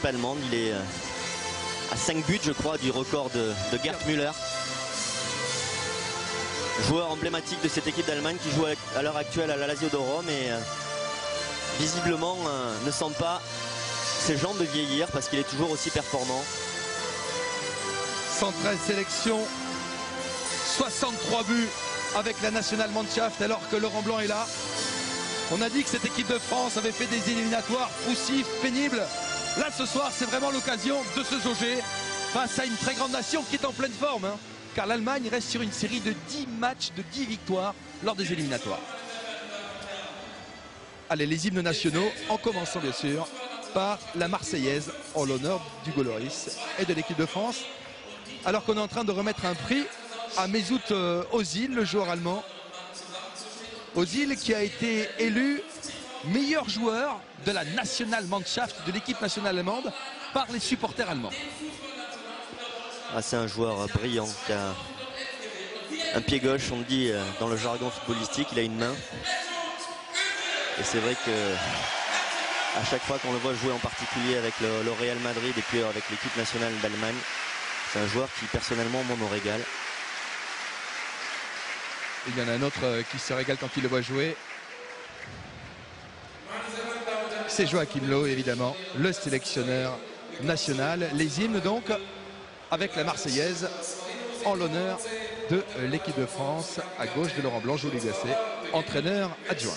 l'équipe allemande. Il est à 5 buts, je crois, du record de Gerd Müller. Joueur emblématique de cette équipe d'Allemagne qui joue à l'heure actuelle à la Lazio de Rome et visiblement ne sent pas ses jambes de vieillir parce qu'il est toujours aussi performant. 113 sélections, 63 buts avec la Nationalmannschaft alors que Laurent Blanc est là. On a dit que cette équipe de France avait fait des éliminatoires poussifs, pénibles. Là ce soir c'est vraiment l'occasion de se jauger face à une très grande nation qui est en pleine forme, hein, car l'Allemagne reste sur une série de 10 matchs, de 10 victoires lors des éliminatoires. Allez, les hymnes nationaux, en commençant bien sûr par la Marseillaise en l'honneur du Gauloris et de l'équipe de France. Alors qu'on est en train de remettre un prix à Mesut Özil, le joueur allemand. Özil qui a été élu meilleur joueur de la Nationalmannschaft, de l'équipe nationale allemande, par les supporters allemands. Ah, c'est un joueur brillant qui a un pied gauche, on dit dans le jargon footballistique, il a une main. Et c'est vrai que à chaque fois qu'on le voit jouer, en particulier avec le Real Madrid et puis avec l'équipe nationale d'Allemagne, c'est un joueur qui personnellement moi me régale. Il y en a un autre qui se régale quand il le voit jouer. C'est Joachim Löw évidemment, le sélectionneur national. Les hymnes donc avec la Marseillaise en l'honneur de l'équipe de France. À gauche de Laurent Blanc, Joli Gasset, entraîneur adjoint.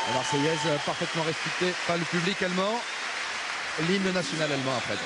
La Marseillaise parfaitement respectée par le public allemand. L'hymne national allemand à présent.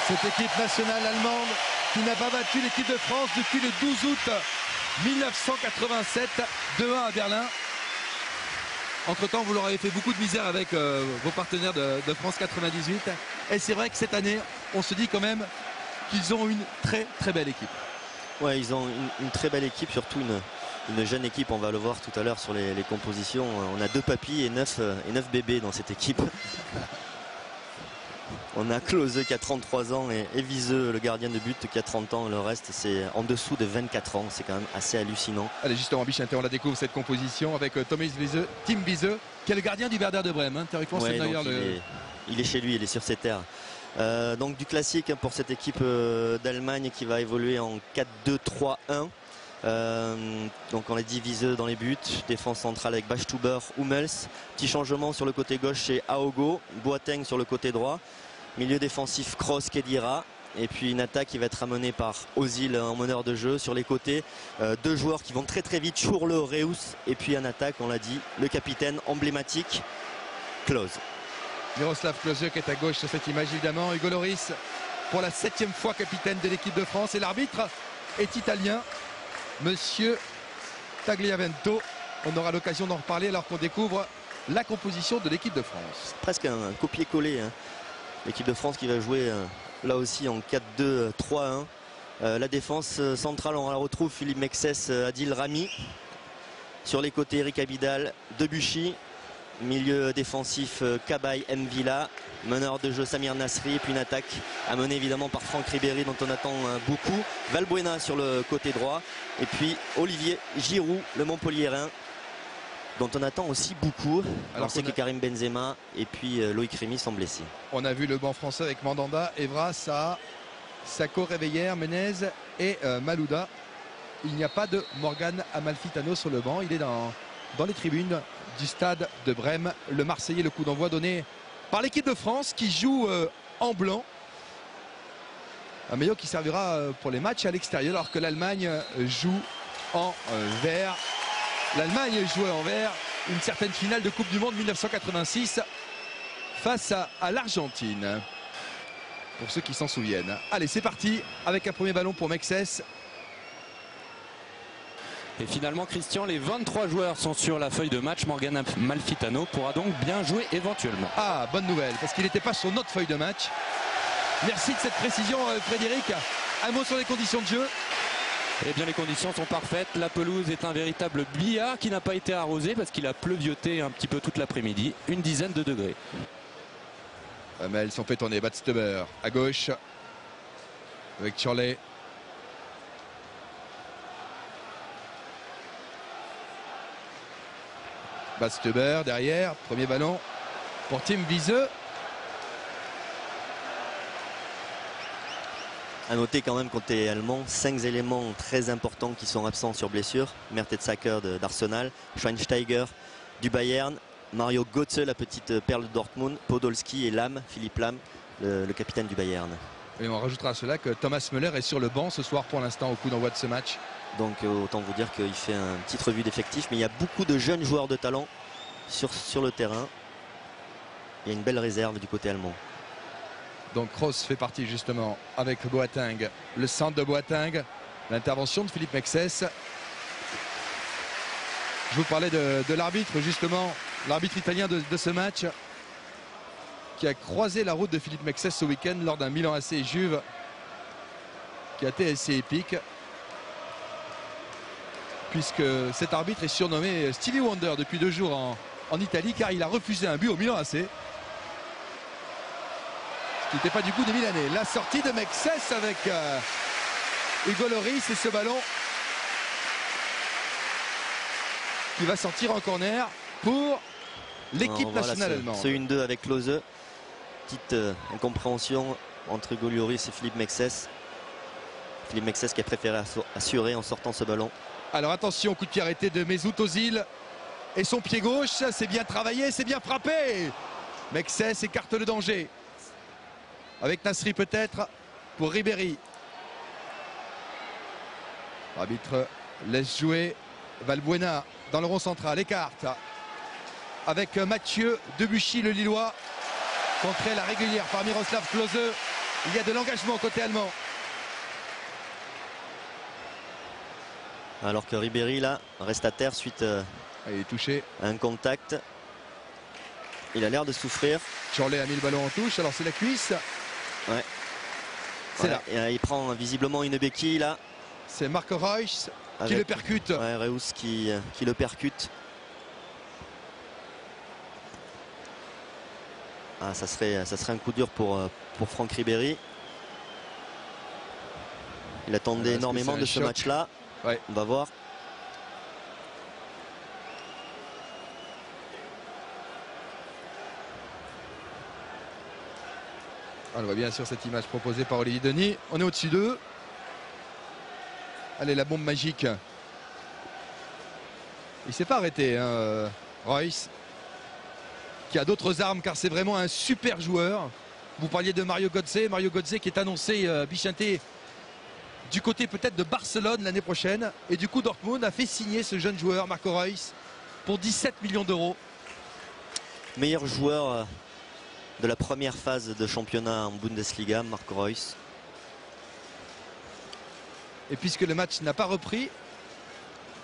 Cette équipe nationale allemande qui n'a pas battu l'équipe de France depuis le 12 août 1987, 2-1 à Berlin. Entre-temps, vous leur avez fait beaucoup de misère avec vos partenaires de France 98. Et c'est vrai que cette année, on se dit quand même qu'ils ont une très très belle équipe. Ouais, ils ont une très belle équipe, surtout une jeune équipe. On va le voir tout à l'heure sur les compositions. On a 2 papis et 9 bébés dans cette équipe. On a Klose qui a 33 ans et Wiese, le gardien de but, qui a 30 ans. Le reste, c'est en dessous de 24 ans. C'est quand même assez hallucinant. Allez, justement, Bichinter, on la découvre cette composition avec Tim Wiese, qui est le gardien du Werder de Brême. Hein. Théoriquement, ouais, c'est d'ailleurs il est chez lui, il est sur ses terres. Donc du classique hein, pour cette équipe d'Allemagne qui va évoluer en 4-2-3-1. Donc on l'a dit, Wiese dans les buts, défense centrale avec Bachstuber, Hummels. Petit changement sur le côté gauche chez Aogo, Boateng sur le côté droit. Milieu défensif Kroos, Khedira. Et puis une attaque qui va être amenée par Ozil en meneur de jeu. Sur les côtés, deux joueurs qui vont très très vite, Schürrle, Reus. Et puis en attaque, on l'a dit, le capitaine emblématique, Klose. Miroslav Klose qui est à gauche sur cette image évidemment. Hugo Lloris pour la 7e fois capitaine de l'équipe de France. Et l'arbitre est italien, Monsieur Tagliavento. On aura l'occasion d'en reparler alors qu'on découvre la composition de l'équipe de France. Presque un copier-coller. Hein. L'équipe de France qui va jouer là aussi en 4-2-3-1. La défense centrale, on la retrouve Philippe Mexès, Adil Rami. Sur les côtés, Eric Abidal, Debuchy. Milieu défensif, Cabaye, Mvila. Meneur de jeu, Samir Nasri. Et puis une attaque amenée évidemment par Franck Ribéry dont on attend beaucoup. Valbuena sur le côté droit. Et puis Olivier Giroud, le Montpelliérain, dont on attend aussi beaucoup. Alors on sait que Karim Benzema et puis Loïc Rémy sont blessés. On a vu le banc français avec Mandanda, Evra, Saha, Sako, Réveillère, Menez et Malouda. Il n'y a pas de Morgan Amalfitano sur le banc. Il est dans les tribunes du stade de Brême. Le Marseillais, le coup d'envoi donné par l'équipe de France qui joue en blanc. Un maillot qui servira pour les matchs à l'extérieur alors que l'Allemagne joue en vert. L'Allemagne jouait en vert une certaine finale de Coupe du Monde 1986 face à l'Argentine. Pour ceux qui s'en souviennent. Allez, c'est parti avec un premier ballon pour Mexès. Et finalement, Christian, les 23 joueurs sont sur la feuille de match. Morgan Amalfitano pourra donc bien jouer éventuellement. Ah, bonne nouvelle, parce qu'il n'était pas sur notre feuille de match. Merci de cette précision, Frédéric. Un mot sur les conditions de jeu. Eh bien, les conditions sont parfaites. La pelouse est un véritable billard qui n'a pas été arrosé parce qu'il a pleuvioté un petit peu toute l'après-midi. Une dizaine de degrés. Mais elles sont fait tourner. Badstuber à gauche avec Chorley. Badstuber derrière. Premier ballon pour Tim Wiese. A noter quand même côté allemand, 5 éléments très importants qui sont absents sur blessure. Mertesacker d'Arsenal, Schweinsteiger du Bayern, Mario Götze, la petite perle de Dortmund, Podolski et Lahm, Philippe Lahm, le capitaine du Bayern. Et on rajoutera à cela que Thomas Müller est sur le banc ce soir pour l'instant au coup d'envoi de ce match. Donc autant vous dire qu'il fait une petite revue d'effectifs, mais il y a beaucoup de jeunes joueurs de talent sur le terrain. Il y a une belle réserve du côté allemand. Donc Kroos fait partie justement avec Boateng, le centre de Boateng, l'intervention de Philippe Mexès. Je vous parlais de l'arbitre justement, l'arbitre italien de ce match qui a croisé la route de Philippe Mexès ce week-end lors d'un Milan AC Juve qui a été assez épique, puisque cet arbitre est surnommé Stevie Wonder depuis 2 jours en Italie car il a refusé un but au Milan AC. Qui n'était pas du coup des Milanais. La sortie de Mexès avec Hugo Lloris et ce ballon qui va sortir en corner pour l'équipe nationale allemande. Ce 1-2 avec Klose. Petite incompréhension entre Hugo Lloris et Philippe Mexès. Philippe Mexès qui a préféré assurer en sortant ce ballon. Alors attention, coup de pied arrêté de Mesut Ozil. Et son pied gauche, c'est bien travaillé, c'est bien frappé. Mexès écarte le danger. Avec Nasri peut-être pour Ribéry. L'arbitre laisse jouer Valbuena dans le rond central, écarte. Avec Mathieu Debuchy, le Lillois, contré à la régulière par Miroslav Klose. Il y a de l'engagement côté allemand. Alors que Ribéry là reste à terre suite Il est touché. à un contact. Il a l'air de souffrir. Chorley a mis le ballon en touche, alors c'est la cuisse. Ouais. C'est là. Et il prend visiblement une béquille là. C'est Marco Reus qui le percute. Ouais, Reus qui le percute. Ah, ça serait un coup dur pour Franck Ribéry. Il attendait énormément de ce match-là. Ouais. On va voir. On voit bien sur cette image proposée par Olivier Denis. On est au-dessus d'eux. Allez, la bombe magique. Il ne s'est pas arrêté, hein, Royce, qui a d'autres armes, car c'est vraiment un super joueur. Vous parliez de Mario Götze. Mario Götze qui est annoncé, Bichinté, du côté peut-être de Barcelone l'année prochaine. Et du coup, Dortmund a fait signer ce jeune joueur, Marco Reus, pour 17 millions d'euros. Meilleur joueur de la première phase de championnat en Bundesliga, Marco Reus. Et puisque le match n'a pas repris,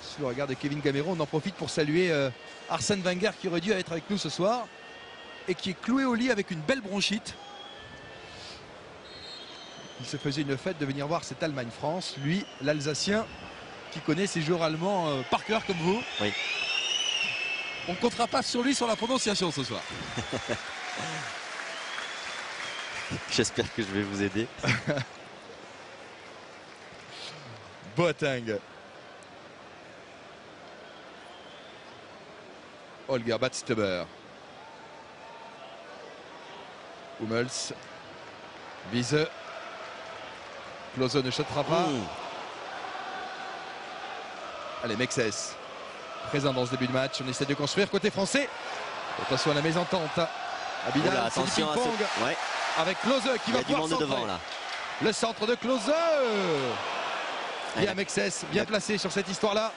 sous le regard de Kevin Gamero, on en profite pour saluer Arsène Wenger qui aurait dû être avec nous ce soir et qui est cloué au lit avec une belle bronchite. Il se faisait une fête de venir voir cette Allemagne-France. Lui, l'Alsacien, qui connaît ses joueurs allemands par cœur comme vous. Oui. On ne comptera pas sur lui sur la prononciation ce soir. J'espère que je vais vous aider. Boateng. Holger Badstuber. Hummels. Wiese. Klose ne chutera pas. Allez, Mexès. Présent dans ce début de match. On essaie de construire côté français. Attention à la mésentente. Abidal, Oula, attention à ce... ouais. Avec Klose qui va pouvoir centrer. Devant, là. Le centre de Klose. Bien Mexès, bien placé sur cette histoire-là.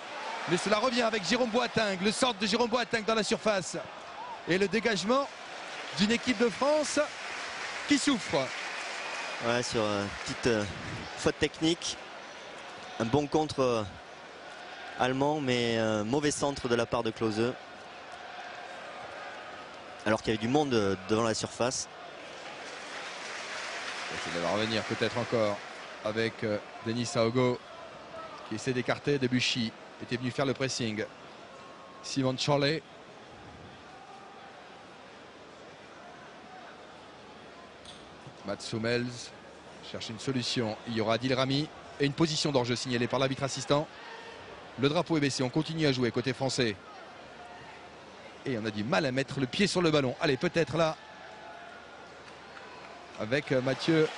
Mais cela revient avec Jérôme Boateng. Le centre de Jérôme Boateng dans la surface. Et le dégagement d'une équipe de France qui souffre. Ouais, sur une petite faute technique. Un bon contre allemand, mais un mauvais centre de la part de Klose. Alors qu'il y avait du monde devant la surface. Il va revenir peut-être encore avec Denis Saogo qui essaie d'écarter. Debuchy était venu faire le pressing. Simon Charlet. Mats Hummels cherche une solution. Il y aura Adil Rami et une position d'hors-jeu signalée par l'arbitre assistant. Le drapeau est baissé. On continue à jouer côté français. Et on a du mal à mettre le pied sur le ballon. Allez, peut-être là. Avec Mathieu.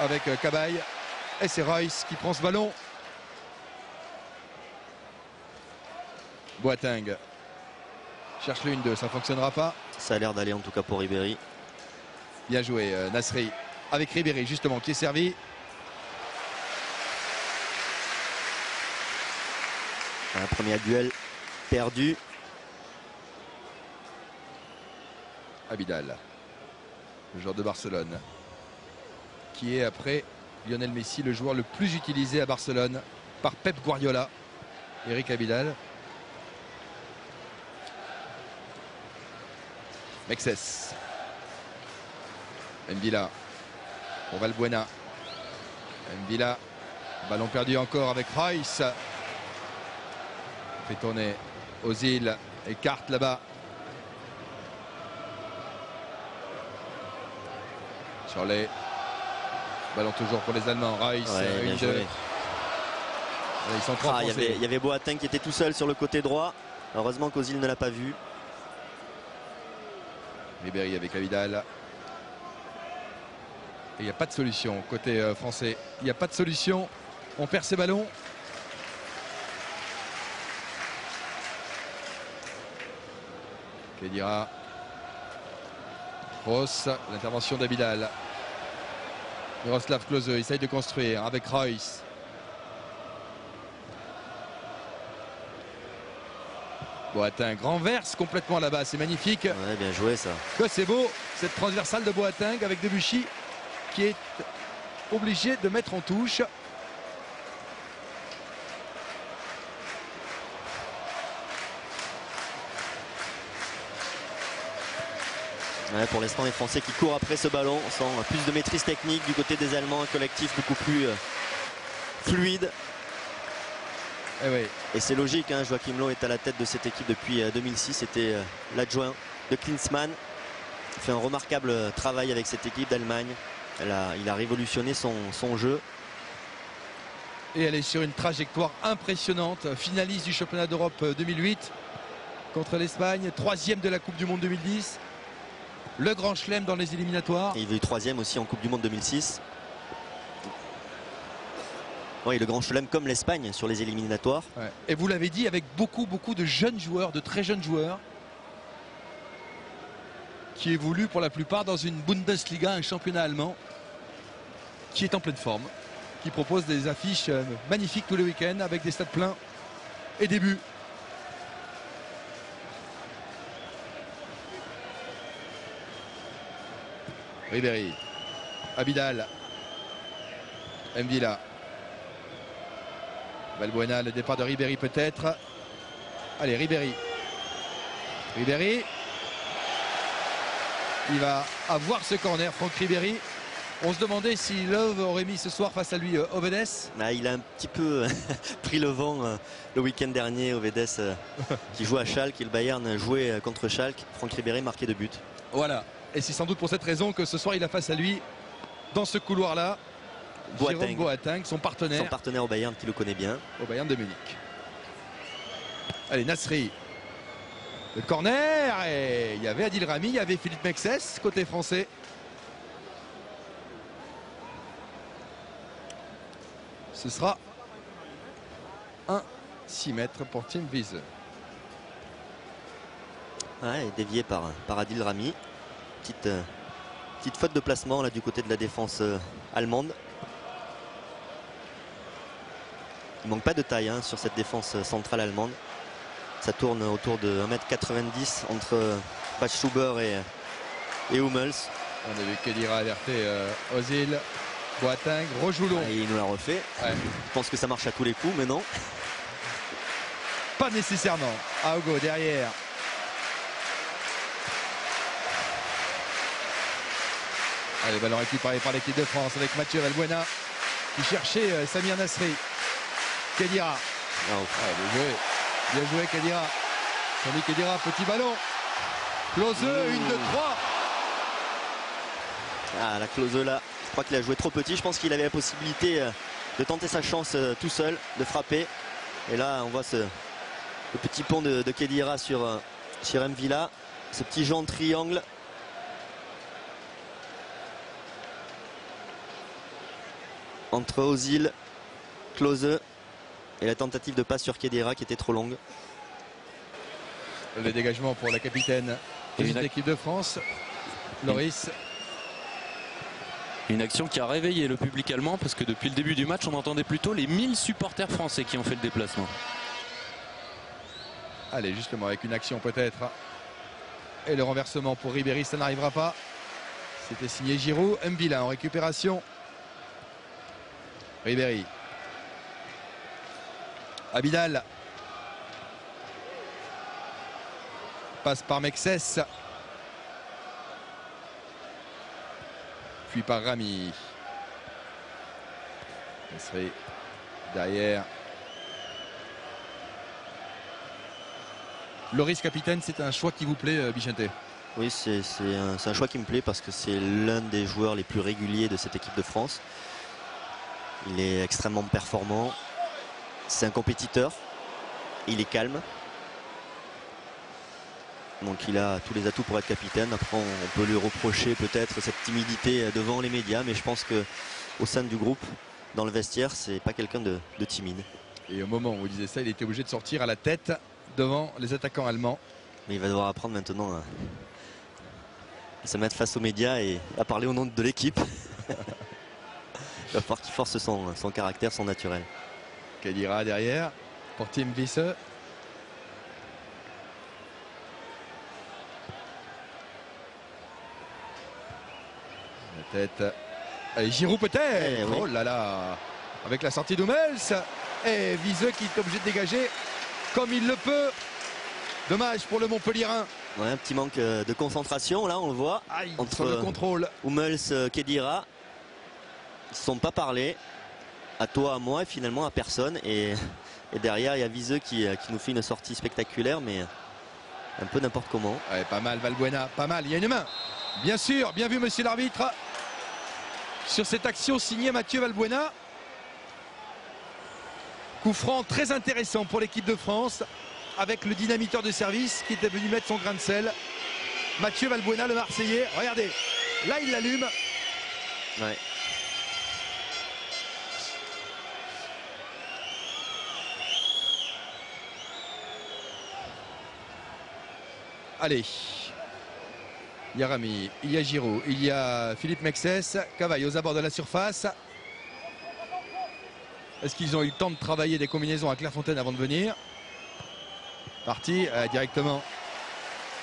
Avec Cabaye. Et c'est Reus qui prend ce ballon. Boateng. Cherche le 1-2. Ça ne fonctionnera pas. Ça a l'air d'aller en tout cas pour Ribéry. Bien joué Nasri avec Ribéry justement qui est servi. Un premier duel perdu. Abidal, le joueur de Barcelone, qui est après Lionel Messi le joueur le plus utilisé à Barcelone par Pep Guardiola. Eric Abidal. Mexès. Mbila pour Valbuena. Mbila, ballon perdu encore avec Reus. Fait tourner Ozil, écarte là-bas. Charlet. Ballon toujours pour les Allemands. Reus, ouais, une, deux. Ils sont trois français. Il y avait Boateng qui était tout seul sur le côté droit. Heureusement qu'Ozil ne l'a pas vu. Ribéry avec Abidal. Et il n'y a pas de solution côté français. Il n'y a pas de solution. On perd ses ballons. Kedira. Ross. L'intervention d'Abidal. Miroslav Klose essaye de construire avec Reus. Boateng renverse complètement là-bas. C'est magnifique. Ouais, bien joué ça. Que c'est beau cette transversale de Boateng avec Debuchy qui est obligé de mettre en touche. Ouais, pour l'instant, les Français qui courent après ce ballon sont plus de maîtrise technique du côté des Allemands, un collectif beaucoup plus fluide. Et, oui. Et c'est logique, hein, Joachim Löw est à la tête de cette équipe depuis 2006. C'était l'adjoint de Klinsmann. Il fait un remarquable travail avec cette équipe d'Allemagne. Il a révolutionné son jeu. Et elle est sur une trajectoire impressionnante. Finaliste du championnat d'Europe 2008 contre l'Espagne. 3e de la Coupe du Monde 2010. le grand chelem dans les éliminatoires. Et il a eu 3e aussi en Coupe du Monde 2006. Oui, le grand chelem comme l'Espagne sur les éliminatoires. Ouais. Et vous l'avez dit, avec beaucoup de jeunes joueurs, de très jeunes joueurs, qui évoluent pour la plupart dans une Bundesliga, un championnat allemand, qui est en pleine forme, qui propose des affiches magnifiques tous les week-ends avec des stades pleins et des buts. Ribéry, Abidal, M'Vila, Valbuena, le départ de Ribéry peut-être. Allez, Ribéry. Ribéry. Il va avoir ce corner, Franck Ribéry. On se demandait si Love aurait mis ce soir face à lui Ovedes. Ah, il a un petit peu pris le vent le week-end dernier, Ovedes, qui joue à Schalke, et le Bayern jouait contre Schalke. Franck Ribéry marquait 2 buts. Voilà. Et c'est sans doute pour cette raison que ce soir il a face à lui, dans ce couloir-là, Jérôme Boateng, son partenaire. Son partenaire au Bayern qui le connaît bien. Au Bayern de Munich. Allez, Nasri. Le corner, et il y avait Adil Rami, il y avait Philippe Mexès, côté français. Ce sera un 6 mètres pour Tim Wiese. Ouais, dévié par Adil Rami. Petite faute de placement là du côté de la défense allemande. Il manque pas de taille sur cette défense centrale allemande. Ça tourne autour de 1m90 entre Bachschuber et Hummels. On a vu Khedira alerter Ozil. Boateng, Rojoulon. Et il nous l'a refait. Ouais. Je pense que ça marche à tous les coups, mais non. Pas nécessairement. Aogo derrière. Allez, ballon récupéré par l'équipe de France avec Mathieu Valbuena qui cherchait Samir Nasri. Khedira. Oh. Bien joué. Bien joué Khedira. Samy Khedira, petit ballon. Klose, 1, 2, 3. Ah, la Klose là. Je crois qu'il a joué trop petit. Je pense qu'il avait la possibilité de tenter sa chance tout seul, de frapper. Et là, on voit le petit pont de Khedira sur M'Vila. Ce petit jeu en triangle. Entre Ozil, Klose et la tentative de passe sur Khedira qui était trop longue. Le dégagement pour la capitaine de l'équipe de France, Loris. Une action qui a réveillé le public allemand parce que depuis le début du match on entendait plutôt les 1000 supporters français qui ont fait le déplacement. Allez, justement avec une action peut-être. Et le renversement pour Ribéry, ça n'arrivera pas. C'était signé Giroud. M'Vila en récupération. Ribéry. Abidal. Passe par Mexès. Puis par Rami. Nasri derrière. Loris, capitaine, c'est un choix qui vous plaît, Bichente? Oui, c'est un choix qui me plaît parce que c'est l'un des joueurs les plus réguliers de cette équipe de France. Il est extrêmement performant. C'est un compétiteur. Il est calme. Donc il a tous les atouts pour être capitaine. Après on peut lui reprocher peut-être cette timidité devant les médias, mais je pense que au sein du groupe, dans le vestiaire, c'est pas quelqu'un de timide. Et au moment où il disait ça, il était obligé de sortir à la tête devant les attaquants allemands. Mais il va devoir apprendre maintenant à se mettre face aux médias et à parler au nom de l'équipe. Il va falloir qu'il force son caractère, son naturel. Khedira derrière pour Tim Wiese. La tête. Allez, Giroud peut-être. Oui. Oh là là. Avec la sortie d'Hummels. Et Wiese qui est obligé de dégager comme il le peut. Dommage pour le Montpellierin. Ouais, un petit manque de concentration, là on le voit. Aïe, entre sur le contrôle. Hummels, Khedira. Ils ne se sont pas parlé. À toi, à moi et finalement à personne. Et derrière il y a Wiese qui nous fait une sortie spectaculaire, mais un peu n'importe comment. Ouais, pas mal Valbuena, pas mal. Il y a une main. Bien sûr, bien vu monsieur l'arbitre. Sur cette action signée Mathieu Valbuena. Coup franc très intéressant pour l'équipe de France. Avec le dynamiteur de service qui était venu mettre son grain de sel. Mathieu Valbuena, le Marseillais. Regardez, là il l'allume. Ouais. Allez. Il y a Rami, il y a Giroud, il y a Philippe Mexès. Cavaille aux abords de la surface. Est-ce qu'ils ont eu le temps de travailler des combinaisons à Clairefontaine avant de venir? Parti directement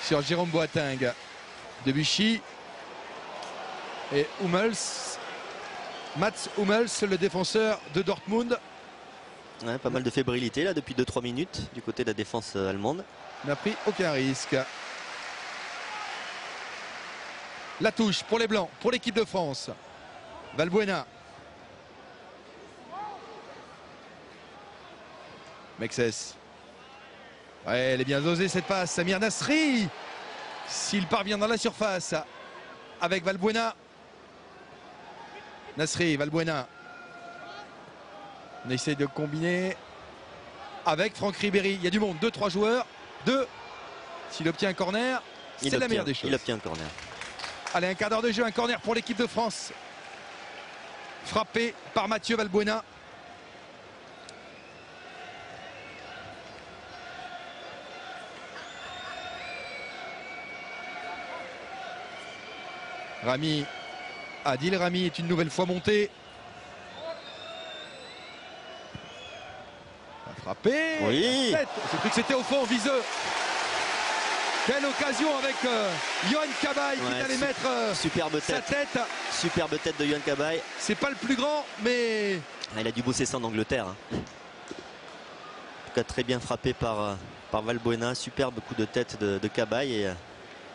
sur Jérôme Boateng. Debuchy et Hummels. Mats Hummels, le défenseur de Dortmund. Ouais, pas mal de fébrilité là depuis 2-3 minutes du côté de la défense allemande. N'a pris aucun risque. La touche pour les Blancs, pour l'équipe de France. Valbuena. Mexès. Ouais, elle est bien osée cette passe. Samir Nasri. S'il parvient dans la surface avec Valbuena. Nasri, Valbuena. On essaie de combiner avec Franck Ribéry. Il y a du monde, 2-3 joueurs. 2. S'il obtient un corner, c'est la meilleure des choses. Il obtient un corner. Allez, un quart d'heure de jeu, un corner pour l'équipe de France. Frappé par Mathieu Valbuena. Rami, Adil Rami est une nouvelle fois monté. Frappé. Oui. J'ai cru que c'était au fond, viseux. Quelle occasion avec Yohan Cabaye qui allait mettre superbe sa tête. Superbe tête de Yohan Cabaye. C'est pas le plus grand, mais... Il a dû bosser ça en Angleterre. En tout cas, très bien frappé par Valbuena. Superbe coup de tête de Cabaye et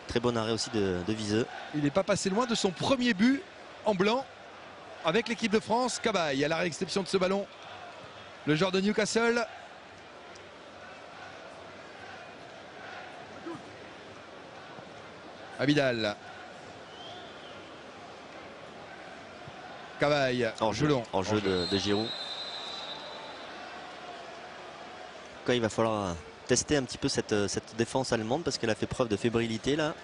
très bon arrêt aussi de Viseux. Il n'est pas passé loin de son premier but en blanc avec l'équipe de France. Cabaye à la réception de ce ballon. Le joueur de Newcastle. Abidal. Cabaye. En jeu de Giroud. En tout cas, il va falloir tester un petit peu cette défense allemande parce qu'elle a fait preuve de fébrilité là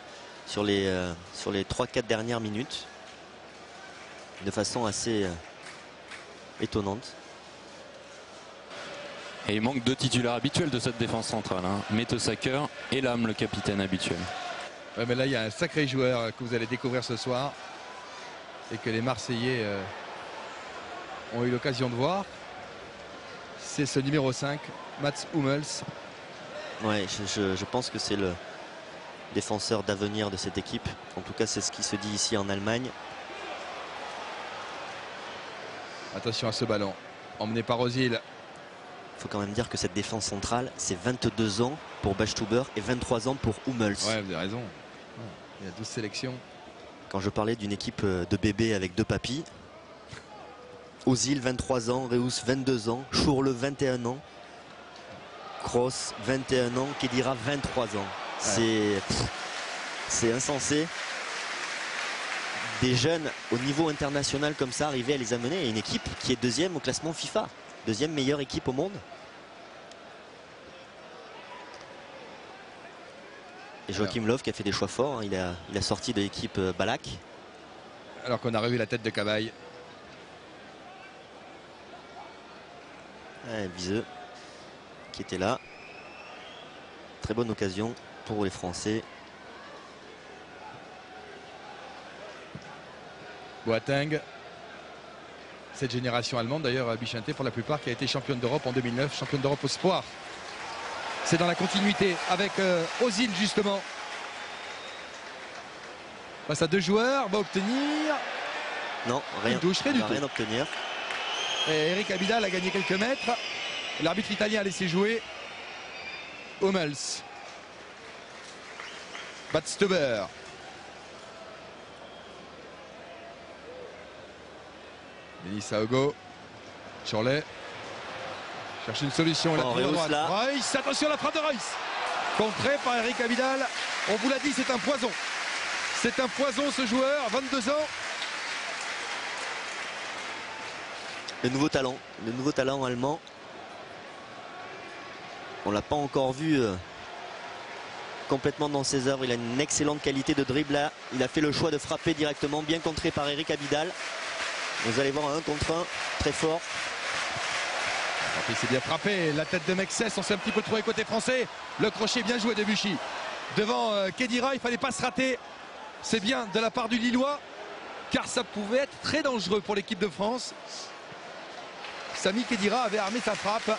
sur les 3-4 dernières minutes de façon assez étonnante. Et il manque 2 titulaires habituels de cette défense centrale, hein. Mertesacker et Lam, le capitaine habituel. Ouais, mais là il y a un sacré joueur que vous allez découvrir ce soir et que les Marseillais ont eu l'occasion de voir. C'est ce numéro 5, Mats Hummels. Ouais, je pense que c'est le défenseur d'avenir de cette équipe. En tout cas, c'est ce qui se dit ici en Allemagne. Attention à ce ballon, emmené par Ozil. Il faut quand même dire que cette défense centrale, c'est 22 ans pour Bachstuber et 23 ans pour Hummels. Ouais, vous avez raison. Il y a 12 sélections. Quand je parlais d'une équipe de bébés avec 2 papis, Ozil 23 ans, Reus 22 ans, Schurrle 21 ans, Kroos 21 ans, Khedira 23 ans. Ouais. C'est insensé. Des jeunes au niveau international comme ça, arriver à les amener à une équipe qui est 2e au classement FIFA. 2e meilleure équipe au monde. Et Joachim Löw qui a fait des choix forts. Hein. Il a sorti de l'équipe Balak. Alors qu'on a revu la tête de Cabaye. Ouais, Viseux qui était là. Très bonne occasion pour les Français. Boateng. Cette génération allemande d'ailleurs, Bichinté pour la plupart, qui a été championne d'Europe en 2009, championne d'Europe au Espoir. C'est dans la continuité avec Ozil justement. Face à 2 joueurs, va obtenir... Non, rien. Une touche, rien du tout. Rien obtenir. Et Eric Abidal a gagné quelques mètres. L'arbitre italien a laissé jouer Hummels. Badstuber. Denis Aogo. Chorley. Cherche une solution. Reus, attention à la frappe de Reus. Contré par Eric Abidal. On vous l'a dit, c'est un poison. C'est un poison ce joueur, 22 ans. Le nouveau talent allemand. On l'a pas encore vu complètement dans ses œuvres. Il a une excellente qualité de dribble là. Il a fait le choix de frapper directement, bien contré par Eric Abidal. Vous allez voir un contre un très fort. Il s'est bien frappé, la tête de Mexès, on s'est un petit peu trouvé côté français. Le crochet bien joué de Buchy. Devant Khedira, il ne fallait pas se rater. C'est bien de la part du Lillois, car ça pouvait être très dangereux pour l'équipe de France. Sami Khedira avait armé sa frappe.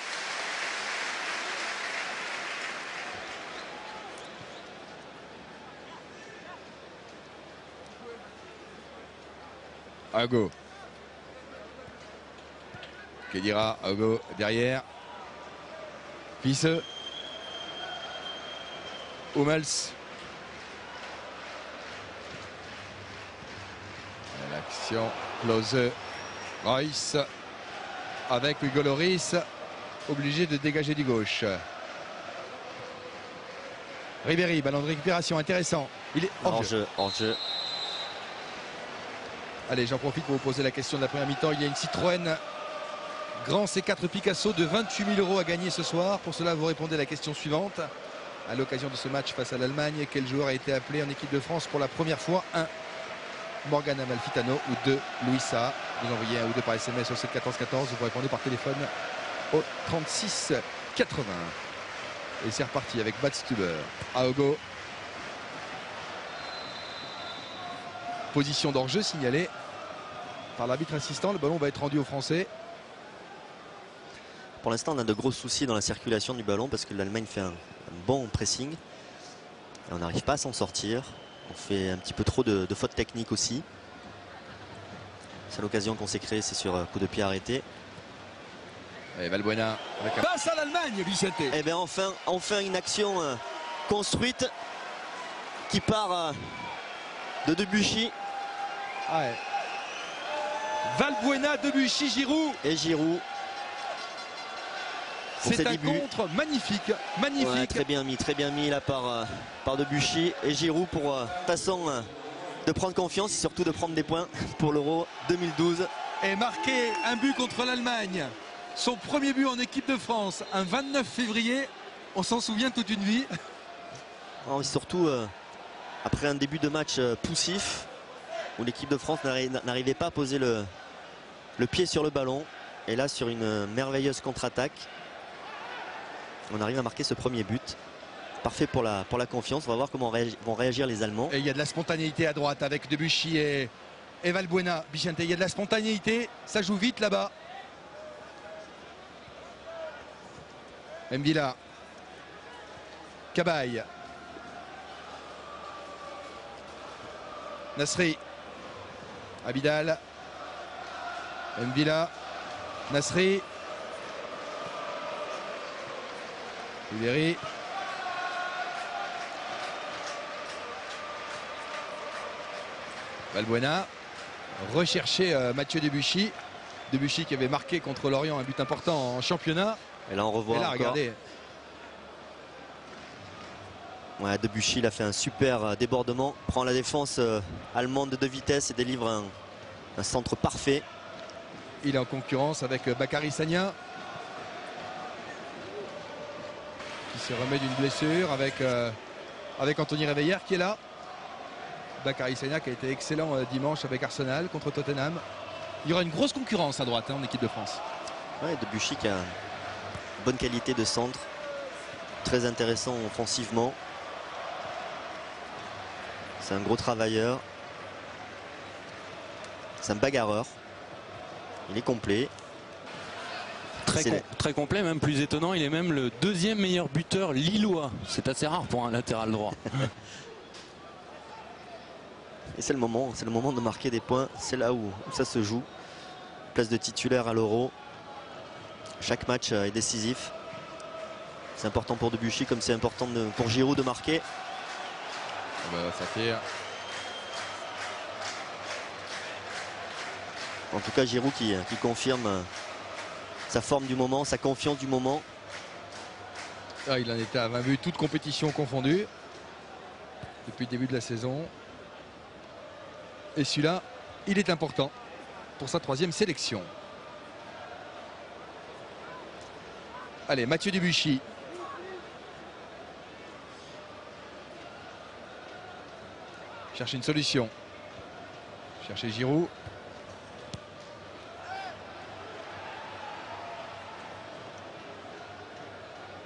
Ago. Khedira, Ago derrière. Pisse. Hummels. L'action. Klose. Royce. Avec Hugo Lloris. Obligé de dégager du gauche. Ribéry, ballon de récupération intéressant. Il est hors jeu. En jeu. Allez, j'en profite pour vous poser la question de la première mi-temps. Il y a une Citroën Grand C4 Picasso de 28 000 € à gagner ce soir. Pour cela, vous répondez à la question suivante. À l'occasion de ce match face à l'Allemagne, quel joueur a été appelé en équipe de France pour la première fois? 1. Morgan Amalfitano ou 2. Louis Saha. Vous envoyez un ou deux par SMS au 7 14 14. Vous répondez par téléphone au 36 80. Et c'est reparti avec Badstuber. Aogo. Position d'hors-jeu signalée par l'arbitre assistant. Le ballon va être rendu aux Français. Pour l'instant, on a de gros soucis dans la circulation du ballon parce que l'Allemagne fait un bon pressing. Et on n'arrive pas à s'en sortir. On fait un petit peu trop de fautes techniques aussi. C'est l'occasion qu'on s'est créée, c'est sur coup de pied arrêté. Et Valbuena passe à l'Allemagne, Vicente. Et bien enfin une action construite qui part de Debuchy. Ouais. Valbuena, Debuchy, Giroud. Et Giroud. C'est un contre magnifique, magnifique. Ouais, très bien mis là par Debuchy et Giroud pour façon de prendre confiance et surtout de prendre des points pour l'Euro 2012. Et marquer un but contre l'Allemagne. Son premier but en équipe de France, un 29 février. On s'en souvient toute une vie. Et surtout après un début de match poussif où l'équipe de France n'arrivait pas à poser le pied sur le ballon. Et là, sur une merveilleuse contre-attaque, on arrive à marquer ce premier but. Parfait pour la confiance. On va voir comment vont réagir les Allemands. Et il y a de la spontanéité à droite avec Debuchy et Valbuena. Vicente, il y a de la spontanéité. Ça joue vite là-bas. M'Vila. Cabaye. Nasri. Abidal. M'Vila. Nasri. Ribéry. Valbuena. Recherché Mathieu Debuchy. Debuchy qui avait marqué contre Lorient un but important en championnat. Et là on revoit. Et là, encore. regardez. Ouais, Debuchy il a fait un super débordement. Prend la défense allemande de vitesse et délivre un centre parfait. Il est en concurrence avec Bakary Sagna, qui se remet d'une blessure avec Anthony Réveillère qui est là. Bakary Sagna qui a été excellent dimanche avec Arsenal contre Tottenham. Il y aura une grosse concurrence à droite en équipe de France. Ouais, Debuchy qui a une bonne qualité de centre, très intéressant offensivement. C'est un gros travailleur. C'est un bagarreur. Il est complet. Très complet, même plus étonnant. Il est même le deuxième meilleur buteur lillois. C'est assez rare pour un latéral droit. Et c'est le moment de marquer des points. C'est là où ça se joue. Place de titulaire à l'Euro. Chaque match est décisif. C'est important pour Debuchy comme c'est important pour Giroud de marquer. Ça fait... En tout cas, Giroud qui confirme sa forme du moment, sa confiance du moment. Ah, il en était à 20 buts, toutes compétitions confondues, depuis le début de la saison. Et celui-là, il est important pour sa 3e sélection. Allez, Mathieu Debuchy. cherche une solution. Chercher Giroud.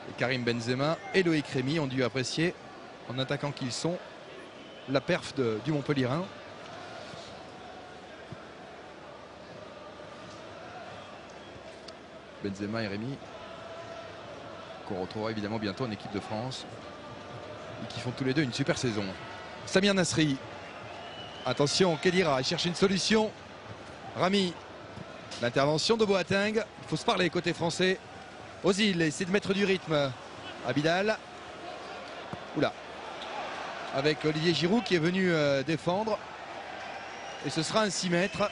Et Karim Benzema et Loïc Rémy ont dû apprécier, en attaquant qu'ils sont, la perf du Montpellierin. Benzema et Rémy, qu'on retrouvera évidemment bientôt en équipe de France, et qui font tous les deux une super saison. Samir Nasri, attention, Khedira cherche une solution. Rami, l'intervention de Boateng, il faut se parler côté français. Ozil essaie de mettre du rythme. Abidal, oula, avec Olivier Giroud qui est venu défendre, et ce sera un 6 mètres.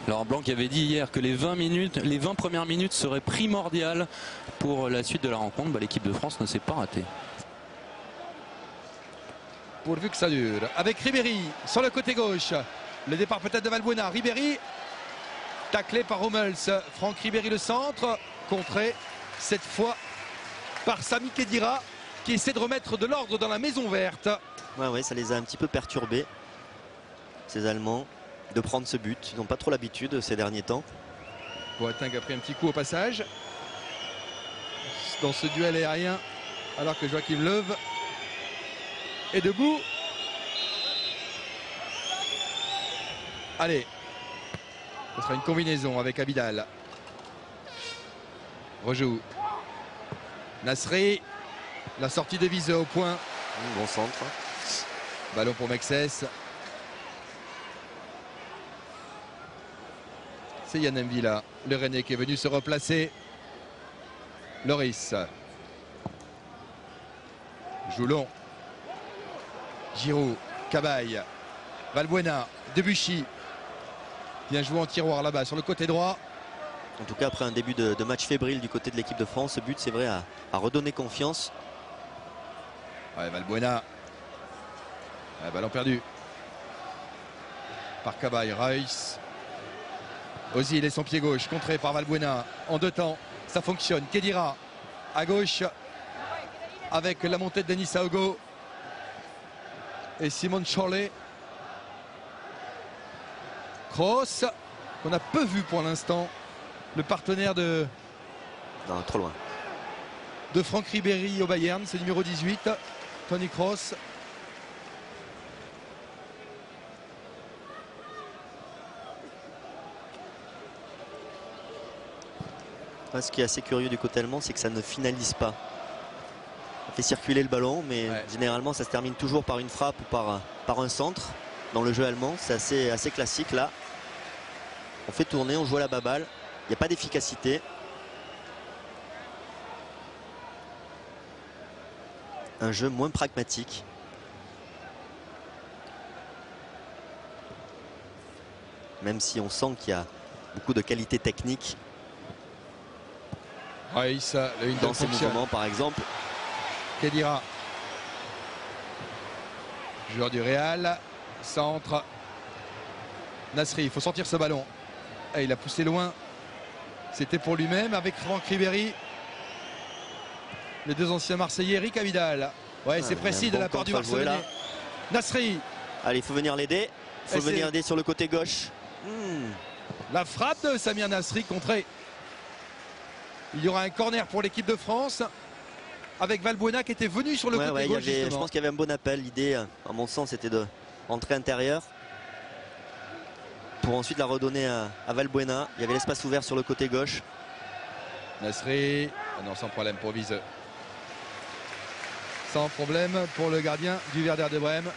Laurent Blanc qui avait dit hier que les 20 premières minutes seraient primordiales pour la suite de la rencontre. Bah, l'équipe de France ne s'est pas ratée. Pourvu que ça dure. Avec Ribéry sur le côté gauche. Le départ peut-être de Valbuena. Ribéry, taclé par Hummels. Franck Ribéry le centre, contré cette fois par Sami Khedira qui essaie de remettre de l'ordre dans la maison verte. Ouais, ça les a un petit peu perturbés, ces Allemands, de prendre ce but. Ils n'ont pas trop l'habitude ces derniers temps. Boateng a pris un petit coup au passage dans ce duel aérien, alors que Joachim Löw est debout. Allez, ce sera une combinaison avec Abidal. Rejoue. Nasri, la sortie de Viseu au point. Bon centre. Ballon pour Mexès. C'est Yann M'Vila, le Rennais, qui est venu se replacer. Loris. Joulon. Giroud. Cabaye. Valbuena. Debuchy. Bien joué en tiroir là-bas sur le côté droit. En tout cas, après un début de match fébrile du côté de l'équipe de France, ce but, c'est vrai, à redonner confiance. Ouais, Valbuena. Ouais, ballon perdu par Cabaye. Reus. Ozil et son pied gauche, contré par Valbuena en deux temps. Ça fonctionne. Khedira à gauche avec la montée de Denis Aogo et Simon Chorley. Kroos, qu'on a peu vu pour l'instant, le partenaire de Non, trop loin. Franck Ribéry au Bayern, c'est numéro 18, Toni Kroos. Ce qui est assez curieux du côté allemand, c'est que ça ne finalise pas. Ça fait circuler le ballon, mais ouais, généralement ça se termine toujours par une frappe ou par un centre. Dans le jeu allemand, c'est assez classique là. On fait tourner, on joue à la baballe. Il n'y a pas d'efficacité. Un jeu moins pragmatique. Même si on sent qu'il y a beaucoup de qualité technique. Reus, le une dans ces mouvements par exemple. Khedira, joueur du Real, centre. Nasri, il faut sortir ce ballon. Et il a poussé loin. C'était pour lui-même avec Franck Ribéry. Les deux anciens Marseillais, Eric Abidal. Ouais, c'est précis de la part du Barcelonais. Nasri. Allez, il faut venir l'aider. Il faut venir aider sur le côté gauche. La frappe de Samir Nasri contrée. Il y aura un corner pour l'équipe de France avec Valbuena qui était venu sur le côté gauche. Je pense qu'il y avait un bon appel. L'idée, à mon sens, c'était de rentrer intérieur pour ensuite la redonner à Valbuena. Il y avait l'espace ouvert sur le côté gauche. Nasri, non, sans problème pour Viseu. Sans problème pour le gardien du Werder de Brême.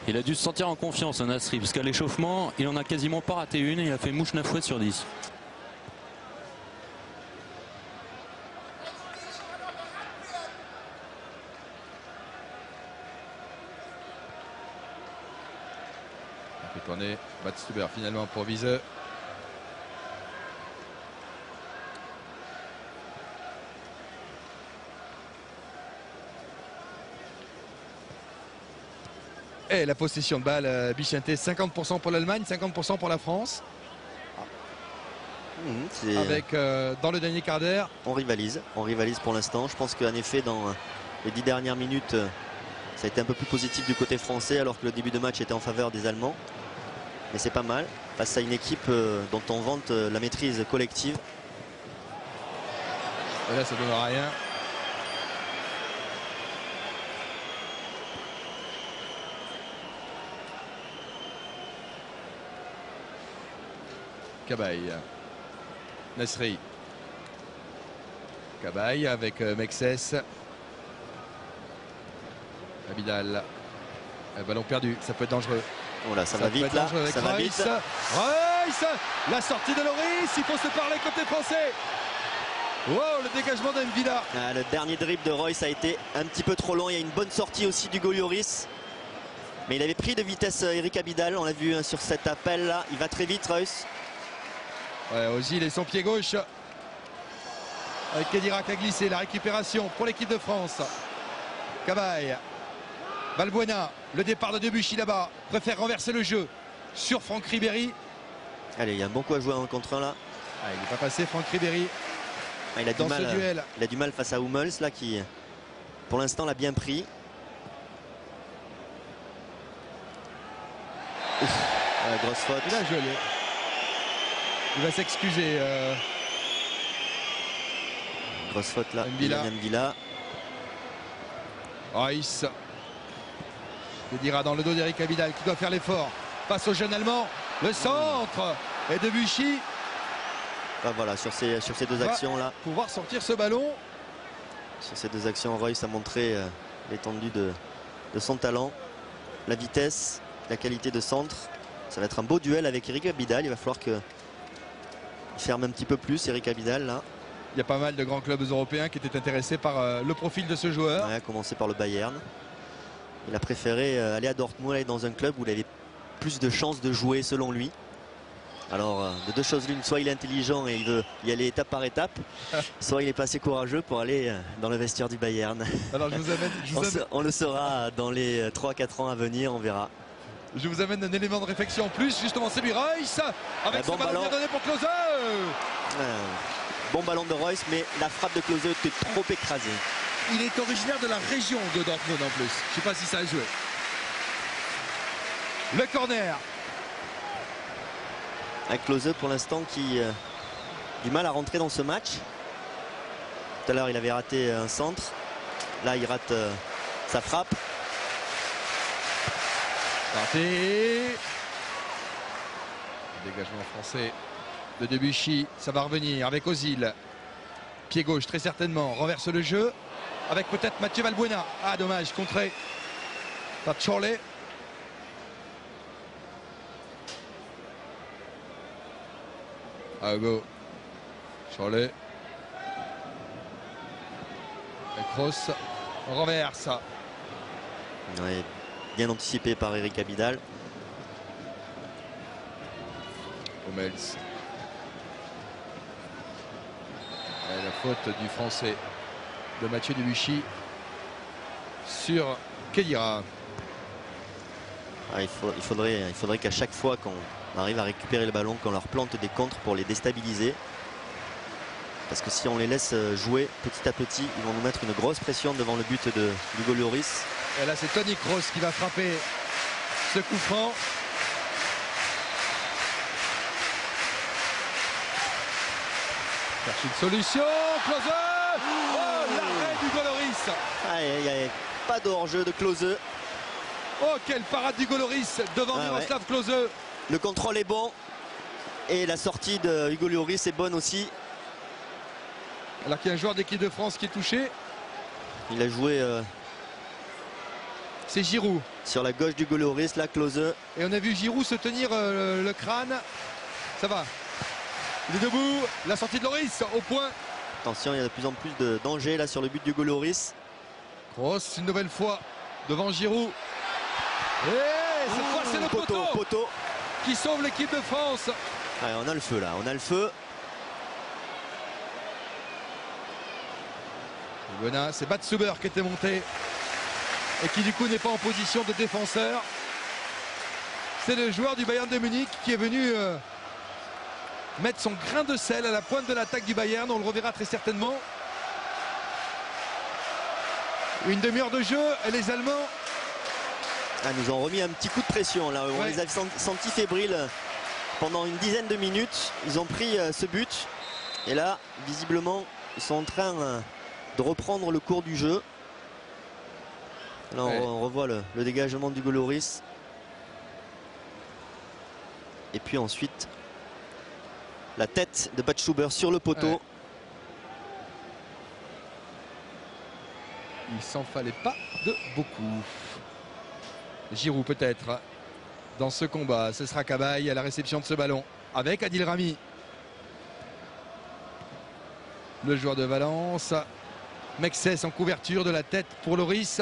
Il a dû se sentir en confiance, Nasri, parce qu'à l'échauffement, il en a quasiment pas raté une et il a fait mouche 9 fois sur 10. Tourné, Badstuber finalement pour Viseu. Et la possession de balle, Bichente, 50% pour l'Allemagne, 50% pour la France. Avec dans le dernier quart d'heure. On rivalise pour l'instant. Je pense qu'en effet, dans les 10 dernières minutes, ça a été un peu plus positif du côté français, alors que le début de match était en faveur des Allemands. Mais c'est pas mal, face à une équipe dont on vante la maîtrise collective. Et là, ça ne donne rien. Cabaye. Nasri. Cabaye avec Mexès. Abidal. Ballon perdu, ça peut être dangereux. Voilà, ça va vite là, ça va vite. Royce, la sortie de Loris, il faut se parler côté français. Wow, le dégagement d'Mvila. Le dernier dribble de Royce a été un petit peu trop long. Il y a une bonne sortie aussi d'Hugo Lloris. Mais il avait pris de vitesse Eric Abidal, on l'a vu sur cet appel là. Il va très vite, Royce. Ouais, Ozil et son pied gauche. Avec Khedira qui a glissé, la récupération pour l'équipe de France. Cabaye. Valbuena, le départ de Debuchy là-bas, préfère renverser le jeu sur Franck Ribéry. Allez, il y a un bon coup à jouer en contre 1 là. Il n'est pas passé, Franck Ribéry. Il a du mal, duel. Il a du mal face à Hummels là qui, pour l'instant, l'a bien pris. Grosse faute. Il a joué. Il va s'excuser. Grosse faute là. Mvila. Royce. Khedira dans le dos d'Eric Abidal qui doit faire l'effort. Passe au jeune Allemand. Le centre. Et Debuchy. Voilà, sur ces deux actions là. Pouvoir sortir ce ballon. Sur ces deux actions, Royce a montré l'étendue de son talent. La vitesse, la qualité de centre. Ça va être un beau duel avec Eric Abidal. Il va falloir qu'il ferme un petit peu plus, Eric Abidal là. Il y a pas mal de grands clubs européens qui étaient intéressés par le profil de ce joueur. Ouais, à commencer par le Bayern. Il a préféré aller à Dortmund, aller dans un club où il avait plus de chances de jouer selon lui. Alors de deux choses l'une, soit il est intelligent et il veut y aller étape par étape, soit il est pas assez courageux pour aller dans le vestiaire du Bayern. Alors on le saura dans les 3-4 ans à venir, on verra. Je vous amène un élément de réflexion en plus, justement c'est lui Royce avec ce ballon bien donné pour Klose. Bon ballon de Royce, mais la frappe de Klose était trop écrasée. Il est originaire de la région de Dortmund en plus. Je ne sais pas si ça a joué. Le corner. Avec Klose pour l'instant qui a du mal à rentrer dans ce match. Tout à l'heure il avait raté un centre. Là il rate sa frappe. Raté. Dégagement français de Debuchy. Ça va revenir avec Ozil. Pied gauche très certainement. Renverse le jeu. Avec peut-être Mathieu Valbuena. Ah dommage, contré par Chorley. Hugo. Chorley. Cross. Renverse. Ouais, bien anticipé par Eric Abidal. Hummels. Et la faute du français de Mathieu Debuchy sur Khedira. Il faudrait qu'à chaque fois qu'on arrive à récupérer le ballon, qu'on leur plante des contres pour les déstabiliser. Parce que si on les laisse jouer petit à petit, ils vont nous mettre une grosse pression devant le but de Hugo Lloris. Et là c'est Toni Kroos qui va frapper ce coup franc. Cherche une solution. Klose. Oh, l'arrêt d'Hugo Lloris. Il n'y avait pas de hors-jeu de Klose. Oh, quelle parade d'Hugo Lloris devant Miroslav Klose. Le contrôle est bon. Et la sortie de Hugo Lloris est bonne aussi. Alors qu'il y a un joueur d'équipe de France qui est touché. Il a joué. C'est Giroud. Sur la gauche d'Hugo Lloris, là, Klose. Et on a vu Giroud se tenir le crâne. Ça va. Il est debout. La sortie de Lloris au point. Attention, il y a de plus en plus de danger là sur le but d'Hugo Lloris. Kroos une nouvelle fois devant Giroud. Et cette fois c'est le poteau qui sauve l'équipe de France. Ouais, on a le feu là, on a le feu. C'est Batsuber qui était monté et qui du coup n'est pas en position de défenseur. C'est le joueur du Bayern de Munich qui est venu mettre son grain de sel à la pointe de l'attaque du Bayern. On le reverra très certainement. Une demi-heure de jeu et les Allemands nous ont remis un petit coup de pression là. On les a sentis fébriles pendant une dizaine de minutes. Ils ont pris ce but et là visiblement ils sont en train de reprendre le cours du jeu. Là on revoit le dégagement du Goloris. Et puis ensuite la tête de Batschouber sur le poteau. Il s'en fallait pas de beaucoup. Giroud peut-être dans ce combat. Ce sera Cabaye à la réception de ce ballon avec Adil Rami. Le joueur de Valence. Mexès en couverture de la tête pour Loris.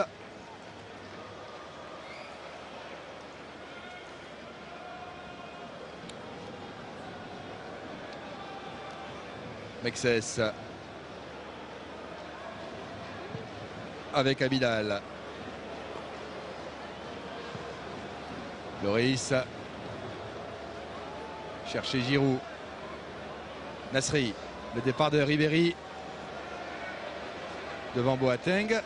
Mexès avec Abidal. Loris. Chercher Giroud. Nasri. Le départ de Ribéry. Devant Boateng.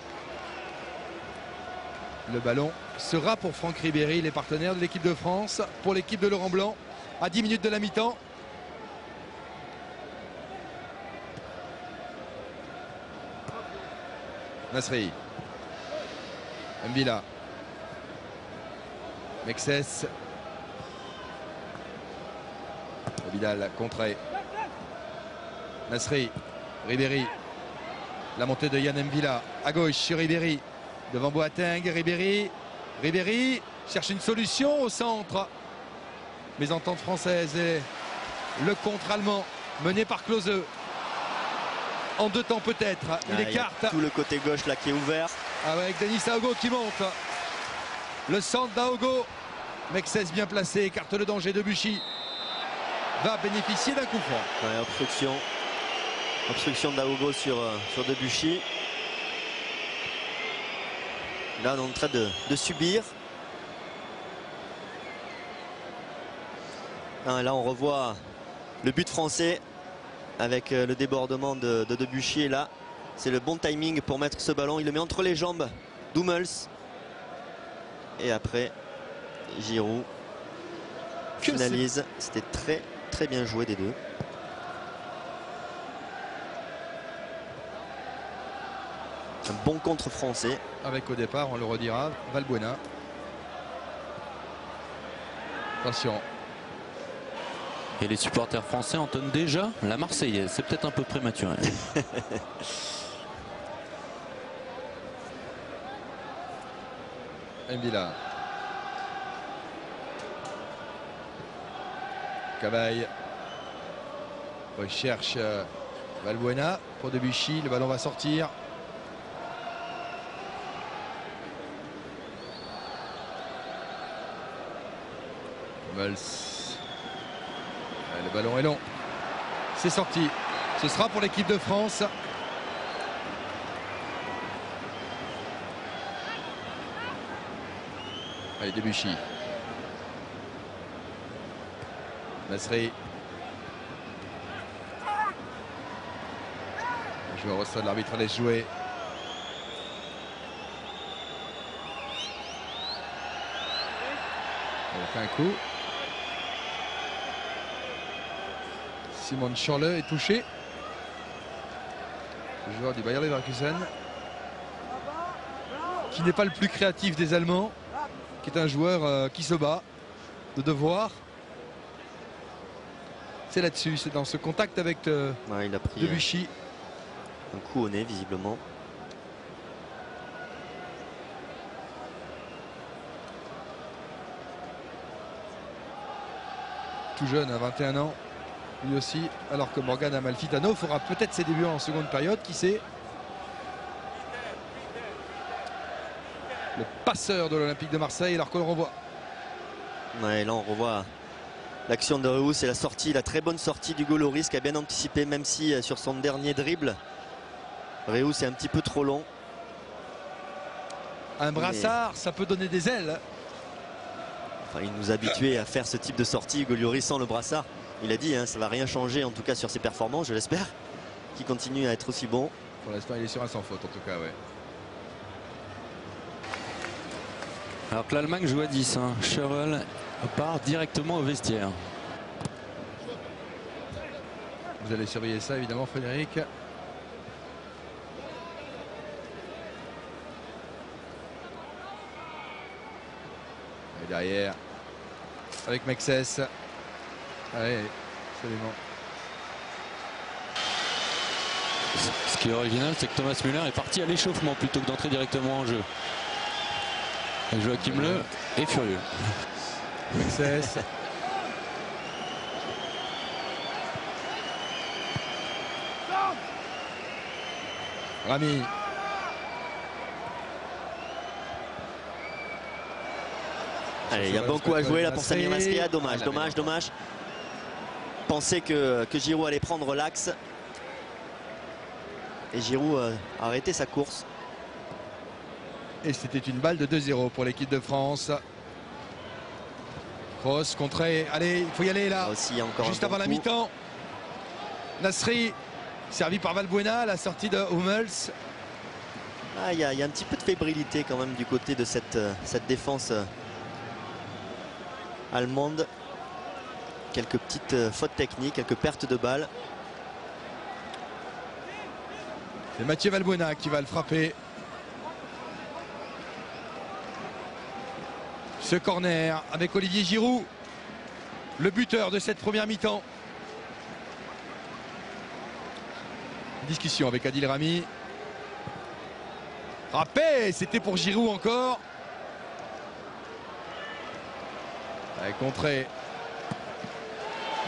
Le ballon sera pour Franck Ribéry, les partenaires de l'équipe de France. Pour l'équipe de Laurent Blanc. À 10 minutes de la mi-temps. Nasri. Mbila. Mexès. Abidal contré. Nasri. Ribéry. La montée de Yann Mbila. À gauche sur Ribéry. Devant Boateng. Ribéry. Ribéry cherche une solution au centre. Mésentente française et le contre allemand mené par Klose. En deux temps peut-être. Il écarte. Tout le côté gauche là qui est ouvert. Avec Denis Aogo qui monte. Le centre d'Aogo. Mexès bien placé. Écarte le danger. Debuchy va bénéficier d'un coup franc. Obstruction. Obstruction d'Aogo sur Debuchy. Là on est en train de subir. Là on revoit le but français. Avec le débordement de Debuchy. Et là, c'est le bon timing pour mettre ce ballon. Il le met entre les jambes d'Hummels. Et après, Giroud finalise. C'était très très bien joué des deux. Un bon contre français. Avec au départ, on le redira, Valbuena. Attention. Et les supporters français entonnent déjà la Marseillaise. C'est peut-être un peu prématuré. Mbila. Cabaye. Recherche Valbuena pour Debuchy. Le ballon va sortir. Hummels. Le ballon est long. C'est sorti. Ce sera pour l'équipe de France. Allez, Debuchy. Nasri. Le joueur au stade, l'arbitre laisse jouer. On fait un coup. Simon Schorle est touché. Le joueur du Bayer Leverkusen, qui n'est pas le plus créatif des Allemands, qui est un joueur qui se bat de devoir. C'est là-dessus, c'est dans ce contact avec il a pris Debuchy. Un coup au nez visiblement. Tout jeune, à 21 ans. Lui aussi, alors que Morgan Amalfitano fera peut-être ses débuts en seconde période, qui sait. Le passeur de l'Olympique de Marseille, alors qu'on le revoit. Ouais, là on revoit l'action de Reus et la sortie, la très bonne sortie d'Hugo Loris qui a bien anticipé, même si sur son dernier dribble, Reus est un petit peu trop long. Un brassard, ça peut donner des ailes. Enfin, il nous a habitués à faire ce type de sortie, Hugo Lloris, sans le brassard. Il a dit, hein, ça ne va rien changer, en tout cas sur ses performances, je l'espère, qu'il continue à être aussi bon. Pour l'instant, il est sur un sans faute, en tout cas, ouais. Alors que l'Allemagne joue à 10. Hein. Schürrle part directement au vestiaire. Vous allez surveiller ça, évidemment, Frédéric. Et derrière, avec Mexès. Allez, absolument. Ce qui est original, c'est que Thomas Müller est parti à l'échauffement plutôt que d'entrer directement en jeu. Et Joachim Löw est furieux. Mexès. Rami. Allez, il y a beaucoup à jouer là pour Samir Nasria. Dommage, dommage, dommage. Pensait que Giroud allait prendre l'axe. Et Giroud a arrêté sa course. Et c'était une balle de 2-0 pour l'équipe de France. Kroos contré. Allez, il faut y aller là. Là aussi, encore juste un avant bon la coup. mi-temps. Nasri, servi par Valbuena, la sortie de Hummels. Ah, il y a un petit peu de fébrilité quand même du côté de cette défense allemande. Quelques petites fautes techniques, quelques pertes de balles. C'est Mathieu Valbuena qui va le frapper. Ce corner avec Olivier Giroud, le buteur de cette première mi-temps. Discussion avec Adil Rami. Rappé, c'était pour Giroud encore. Allez, contré.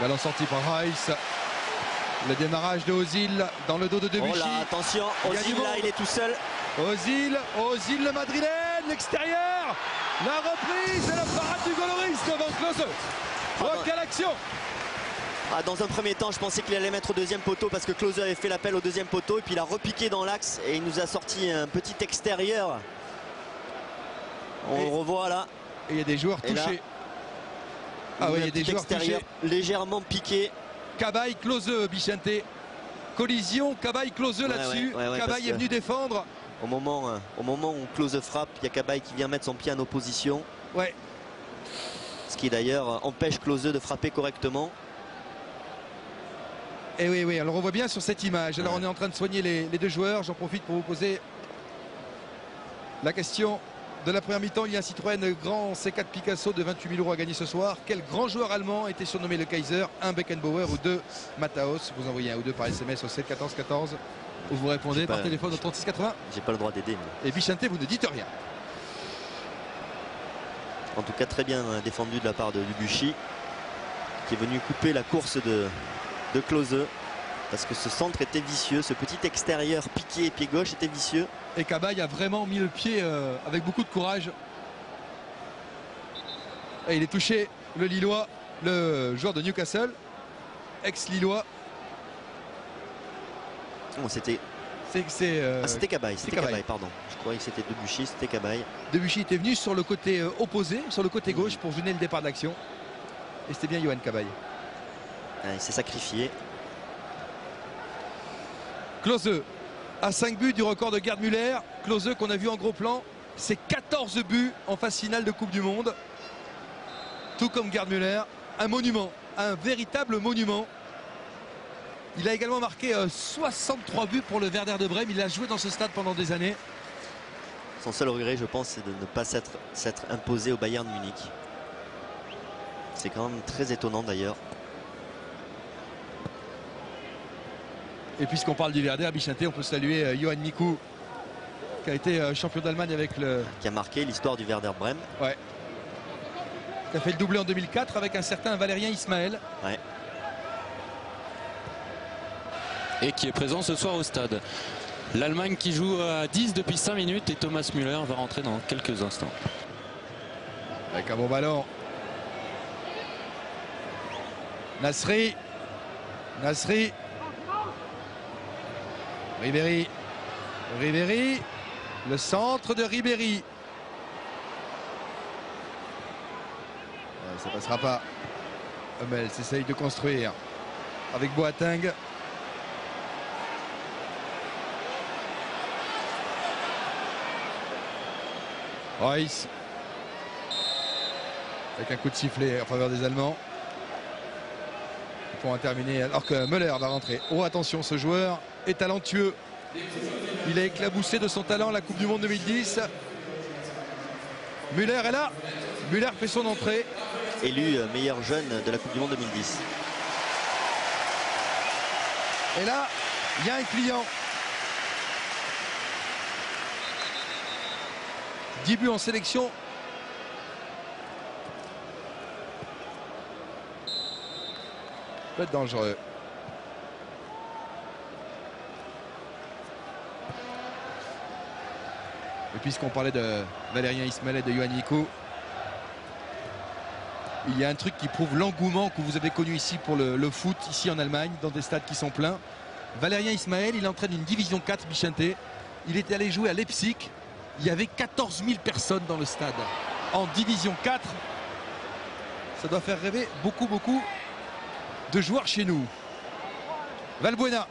Ballon sorti par Rice. Le démarrage de Ozil dans le dos de Debuchy. Oh là, attention, Il y a du Ozil là, monde. il est tout seul. Ozil le madrilène, l'extérieur. La reprise et la parade du Lloris devant Klose. Oh, quelle action! Ah, dans un premier temps, je pensais qu'il allait mettre au deuxième poteau parce que Klose avait fait l'appel au deuxième poteau et puis il a repiqué dans l'axe et il nous a sorti un petit extérieur. On le revoit là. Et il y a des joueurs Et là, touchés. Ah oui, il y a des joueurs extérieur touchés. légèrement piqué. Cabaye, Klose, Bichente. Collision, Cabaye, Klose là-dessus. ouais, Cabaye parce est que venu défendre. Au moment où Klose frappe, il y a Cabaye qui vient mettre son pied en opposition. Ouais. Ce qui d'ailleurs empêche Klose de frapper correctement. Et oui, on le revoit bien sur cette image. Alors on est en train de soigner les deux joueurs. J'en profite pour vous poser la question de la première mi-temps. Il y a un Citroën Grand C4 Picasso de 28 000 € à gagner ce soir. Quel grand joueur allemand était surnommé le Kaiser? Un Beckenbauer ou deux Mataos? Vous envoyez un ou deux par SMS au 7 14 14 ou vous répondez par téléphone au 36 80. J'ai pas le droit d'aider. Et Bichente, vous ne dites rien. En tout cas, très bien défendu de la part de Debuchy, qui est venu couper la course de Klose. Parce que ce centre était vicieux, ce petit extérieur piqué pied gauche était vicieux. Et Cabaye a vraiment mis le pied avec beaucoup de courage. Et il est touché, le Lillois, le joueur de Newcastle, ex-Lillois. Oh, c'était Cabaye, c'était Cabaye, pardon. Je croyais que c'était Debuchy, c'était Cabaye. Debuchy était venu sur le côté opposé, sur le côté gauche pour gêner le départ de l'action. Et c'était bien Johan Cabaye. Il s'est sacrifié. Klose à 5 buts du record de Gerd Müller. Klose qu'on a vu en gros plan, c'est 14 buts en phase finale de Coupe du Monde. Tout comme Gerd Müller, un monument, un véritable monument. Il a également marqué 63 buts pour le Werder de Brême. Il a joué dans ce stade pendant des années. Son seul regret, je pense, c'est de ne pas s'être imposé au Bayern Munich. C'est quand même très étonnant d'ailleurs. Et puisqu'on parle du Werder, Bichente, on peut saluer Johan Mikou, qui a été champion d'Allemagne avec le... Qui a marqué l'histoire du Werder Brême. Ouais. Qui a fait le doublé en 2004 avec un certain Valérien Ismaël. Ouais. Et qui est présent ce soir au stade. L'Allemagne qui joue à 10 depuis 5 minutes et Thomas Müller va rentrer dans quelques instants. Avec un bon ballon. Nasri. Ribéry. Le centre de Ribéry. Ça passera pas. Hummels essaye de construire avec Boateng. Reus. Avec un coup de sifflet en faveur des Allemands. Ils pourront terminer alors que Müller va rentrer. Oh attention, ce joueur est talentueux. Il a éclaboussé de son talent la Coupe du Monde 2010. Müller est là. Müller fait son entrée. Élu meilleur jeune de la Coupe du Monde 2010. Et là, il y a un client. 10 buts en sélection. Peut être dangereux. Et puisqu'on parlait de Valérien Ismaël et de Yohan Iko, il y a un truc qui prouve l'engouement que vous avez connu ici pour le foot, ici en Allemagne, dans des stades qui sont pleins. Valérien Ismaël, il entraîne une division 4, Bichente. Il était allé jouer à Leipzig. Il y avait 14 000 personnes dans le stade. En division 4, ça doit faire rêver beaucoup de joueurs chez nous. Valbuena.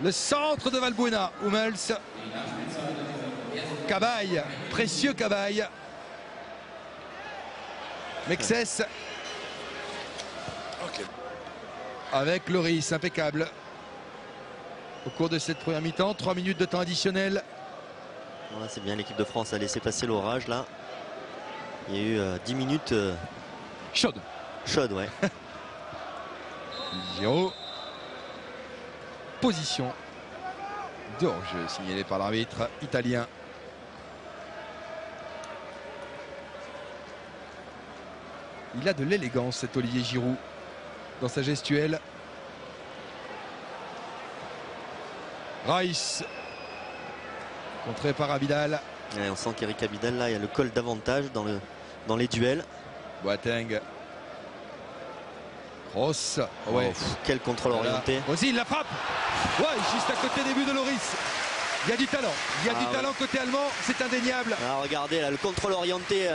Le centre de Valbuena. Hummels. Cabaye. Précieux Cabaye. Mexès. Avec Loris, impeccable. Au cours de cette première mi-temps, 3 minutes de temps additionnel. Voilà, c'est bien, l'équipe de France a laissé passer l'orage là. Il y a eu 10 minutes chaudes. Chaudes, ouais. Giro. Position de hors-jeu signalée par l'arbitre italien. Il a de l'élégance, cet Olivier Giroud, dans sa gestuelle. Reus. Contré par Abidal. Ouais, on sent qu'Eric Abidal, là, il y a le col d'avantage dans les duels. Boateng. Kroos. Ouais. Quel contrôle orienté. Aussi, il la frappe. Ouais, juste à côté des buts de Loris. Il y a du talent. Il y a du talent côté allemand, c'est indéniable. Alors regardez là, le contrôle orienté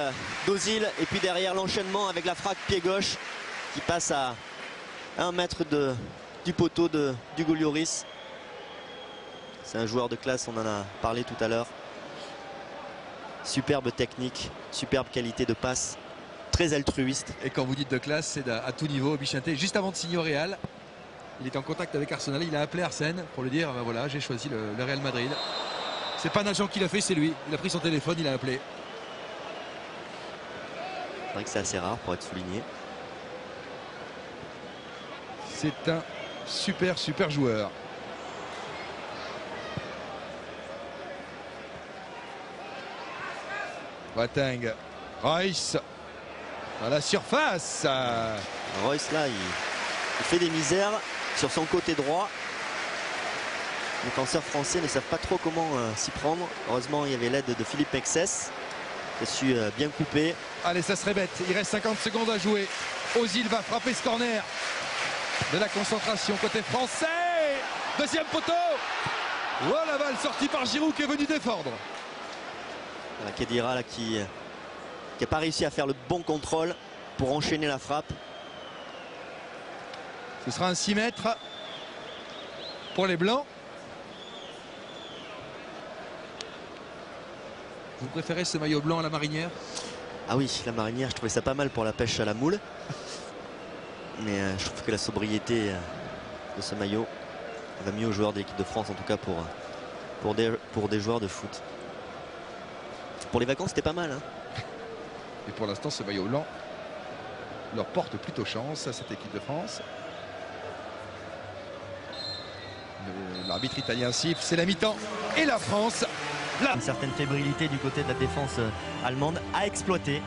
d'Ozil. Et puis derrière l'enchaînement avec la frappe pied gauche qui passe à 1 mètre du poteau d'Hugo Lloris. C'est un joueur de classe, on en a parlé tout à l'heure. Superbe technique, superbe qualité de passe, très altruiste. Et quand vous dites de classe, c'est à tout niveau. Bichente, juste avant de signer au Real, il est en contact avec Arsenal. Il a appelé Arsène pour lui dire, ben voilà, j'ai choisi le Real Madrid. C'est pas un agent qui l'a fait, c'est lui. Il a pris son téléphone, il a appelé. C'est vrai que c'est assez rare pour être souligné. C'est un super joueur. Boateng. Reus à la surface. Reus là, il fait des misères sur son côté droit. Les défenseurs français ne savent pas trop comment s'y prendre. Heureusement, il y avait l'aide de Philippe Mexès qui a su bien couper. Allez, ça serait bête. Il reste 50 secondes à jouer. Ozil va frapper ce corner. De la concentration côté français. Deuxième poteau. Oh, la balle sortie par Giroud qui est venu défendre. Voilà, Khedira là, qui n'a pas réussi à faire le bon contrôle pour enchaîner la frappe. Ce sera un 6 mètres pour les Blancs. Vous préférez ce maillot blanc à la marinière? Ah oui, la marinière, je trouvais ça pas mal pour la pêche à la moule. Mais je trouve que la sobriété de ce maillot va mieux aux joueurs de l'équipe de France, en tout cas pour des joueurs de foot. Pour les vacances, c'était pas mal. Hein. Et pour l'instant, ce maillot blanc leur porte plutôt chance à cette équipe de France. L'arbitre italien siffle, c'est la mi-temps. Et la France, là. Une certaine fébrilité du côté de la défense allemande à exploiter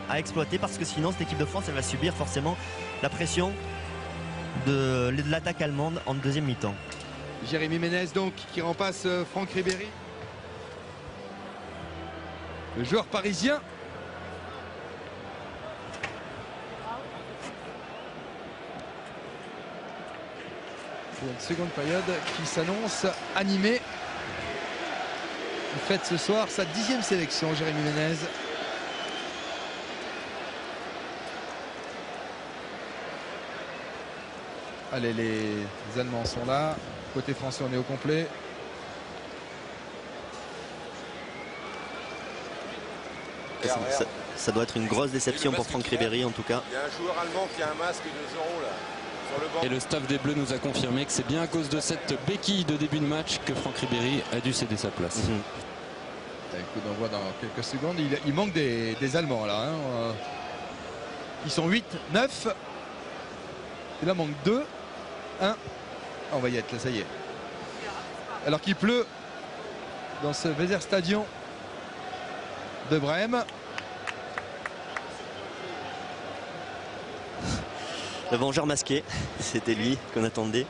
parce que sinon cette équipe de France elle va subir forcément la pression de l'attaque allemande en deuxième mi-temps. Jérémy Ménez donc qui remplace Franck Ribéry. Le joueur parisien. C'est une seconde période qui s'annonce animée. Il fête ce soir sa 10e sélection, Jérémy Ménez. Allez, les Allemands sont là. Côté français, on est au complet. Ça doit être une grosse déception pour Franck Ribéry en tout cas. Il y a un joueur allemand qui a un masque de 0 là, sur le banc. Et le staff des Bleus nous a confirmé que c'est bien à cause de cette béquille de début de match que Franck Ribéry a dû céder sa place. Coup d'envoi dans quelques secondes. Il manque des Allemands là. Hein. Ils sont 8, 9. Et là, manque 2, 1. On va y être là, ça y est. Alors qu'il pleut dans ce Weserstadion de Brême. Le vengeur masqué, c'était lui qu'on attendait.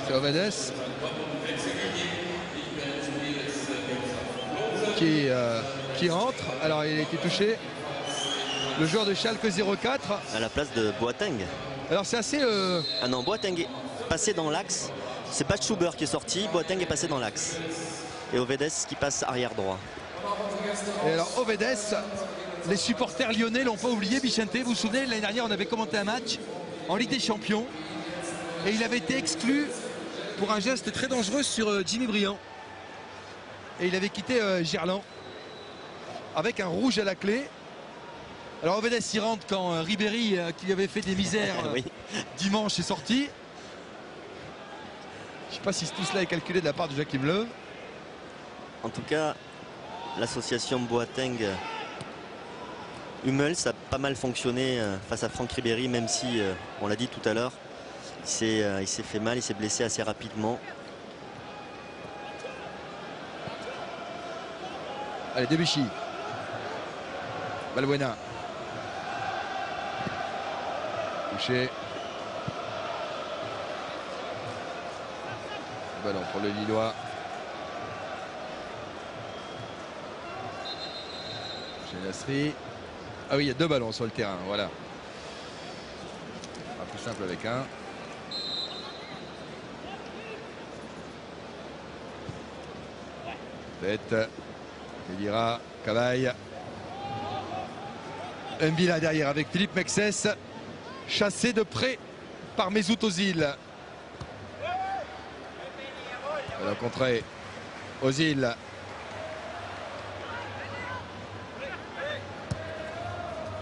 C'est Ovedes qui rentre. Alors il a été touché. Le joueur de Schalke 04. À la place de Boateng. Alors c'est assez... Ah non, Boateng est passé dans l'axe. C'est pas Schuber qui est sorti, Boateng est passé dans l'axe. Et Ovedes qui passe arrière droit. Et alors Ovedes, les supporters lyonnais l'ont pas oublié. Vicente, vous vous souvenez, l'année dernière on avait commenté un match en Ligue des Champions. Et il avait été exclu pour un geste très dangereux sur Jimmy Briand. Et il avait quitté Gerland avec un rouge à la clé. Alors Ovedes y rentre quand Ribéry, qui lui avait fait des misères Oui. dimanche, est sorti. Je ne sais pas si tout cela est calculé de la part de Joachim Löw. En tout cas, l'association Boateng-Hummels a pas mal fonctionné face à Franck Ribéry, même si, on l'a dit tout à l'heure, il s'est fait mal, il s'est blessé assez rapidement. Allez, Debuchy. Balbuena. Touché. Ballon pour le Lillois. Nasri. Ah oui, il y a 2 ballons sur le terrain, voilà. Un plus simple avec un. Bête. Kedira, Cavaille. Mbila derrière avec Philippe Mexès. Chassé de près par Mesut Ozil. Alors contré. Ozil.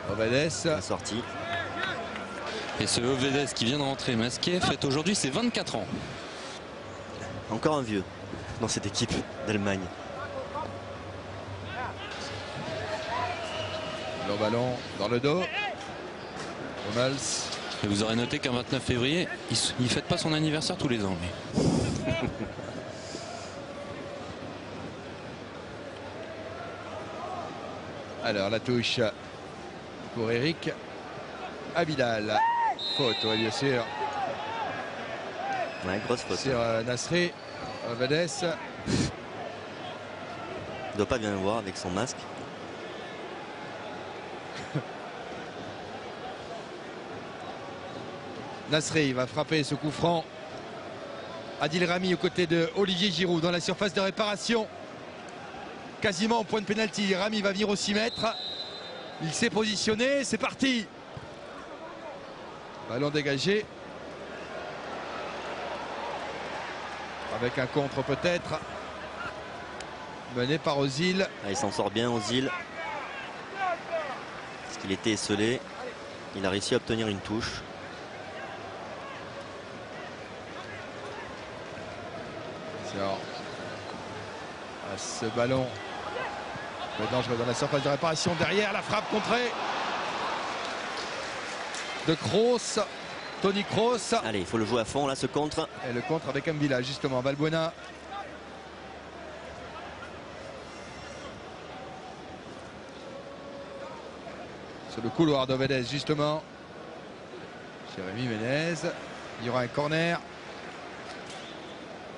Ovedes. La sortie. Et ce Ovedes qui vient de rentrer masqué fête aujourd'hui ses 24 ans. Encore un vieux dans cette équipe d'Allemagne. Le ballon dans le dos. Hummels. Et vous aurez noté qu'un 29 février, il ne fête pas son anniversaire tous les ans. Mais... Alors la touche pour Eric Abidal. Faute, oui, bien sûr. Ouais, grosse faute. Sur Nasri. Ovedes. Il doit pas bien le voir avec son masque. Nasri va frapper ce coup franc. Adil Rami aux côtés de Olivier Giroud dans la surface de réparation. Quasiment au point de pénalty. Rami va venir au 6 mètres. Il s'est positionné. C'est parti. Ballon dégagé. Avec un contre peut-être. Mené par Ozil. Ah, il s'en sort bien, Ozil. Parce qu'il était esselé. Il a réussi à obtenir une touche. Ce ballon dangereux dans la surface de réparation. Derrière la frappe contrée de Kroos. Toni Kroos. Allez, il faut le jouer à fond là, ce contre. Et le contre avec Mbila justement. Balbuena. Sur le couloir d'Ovedes justement. Jérémy Ménez. Il y aura un corner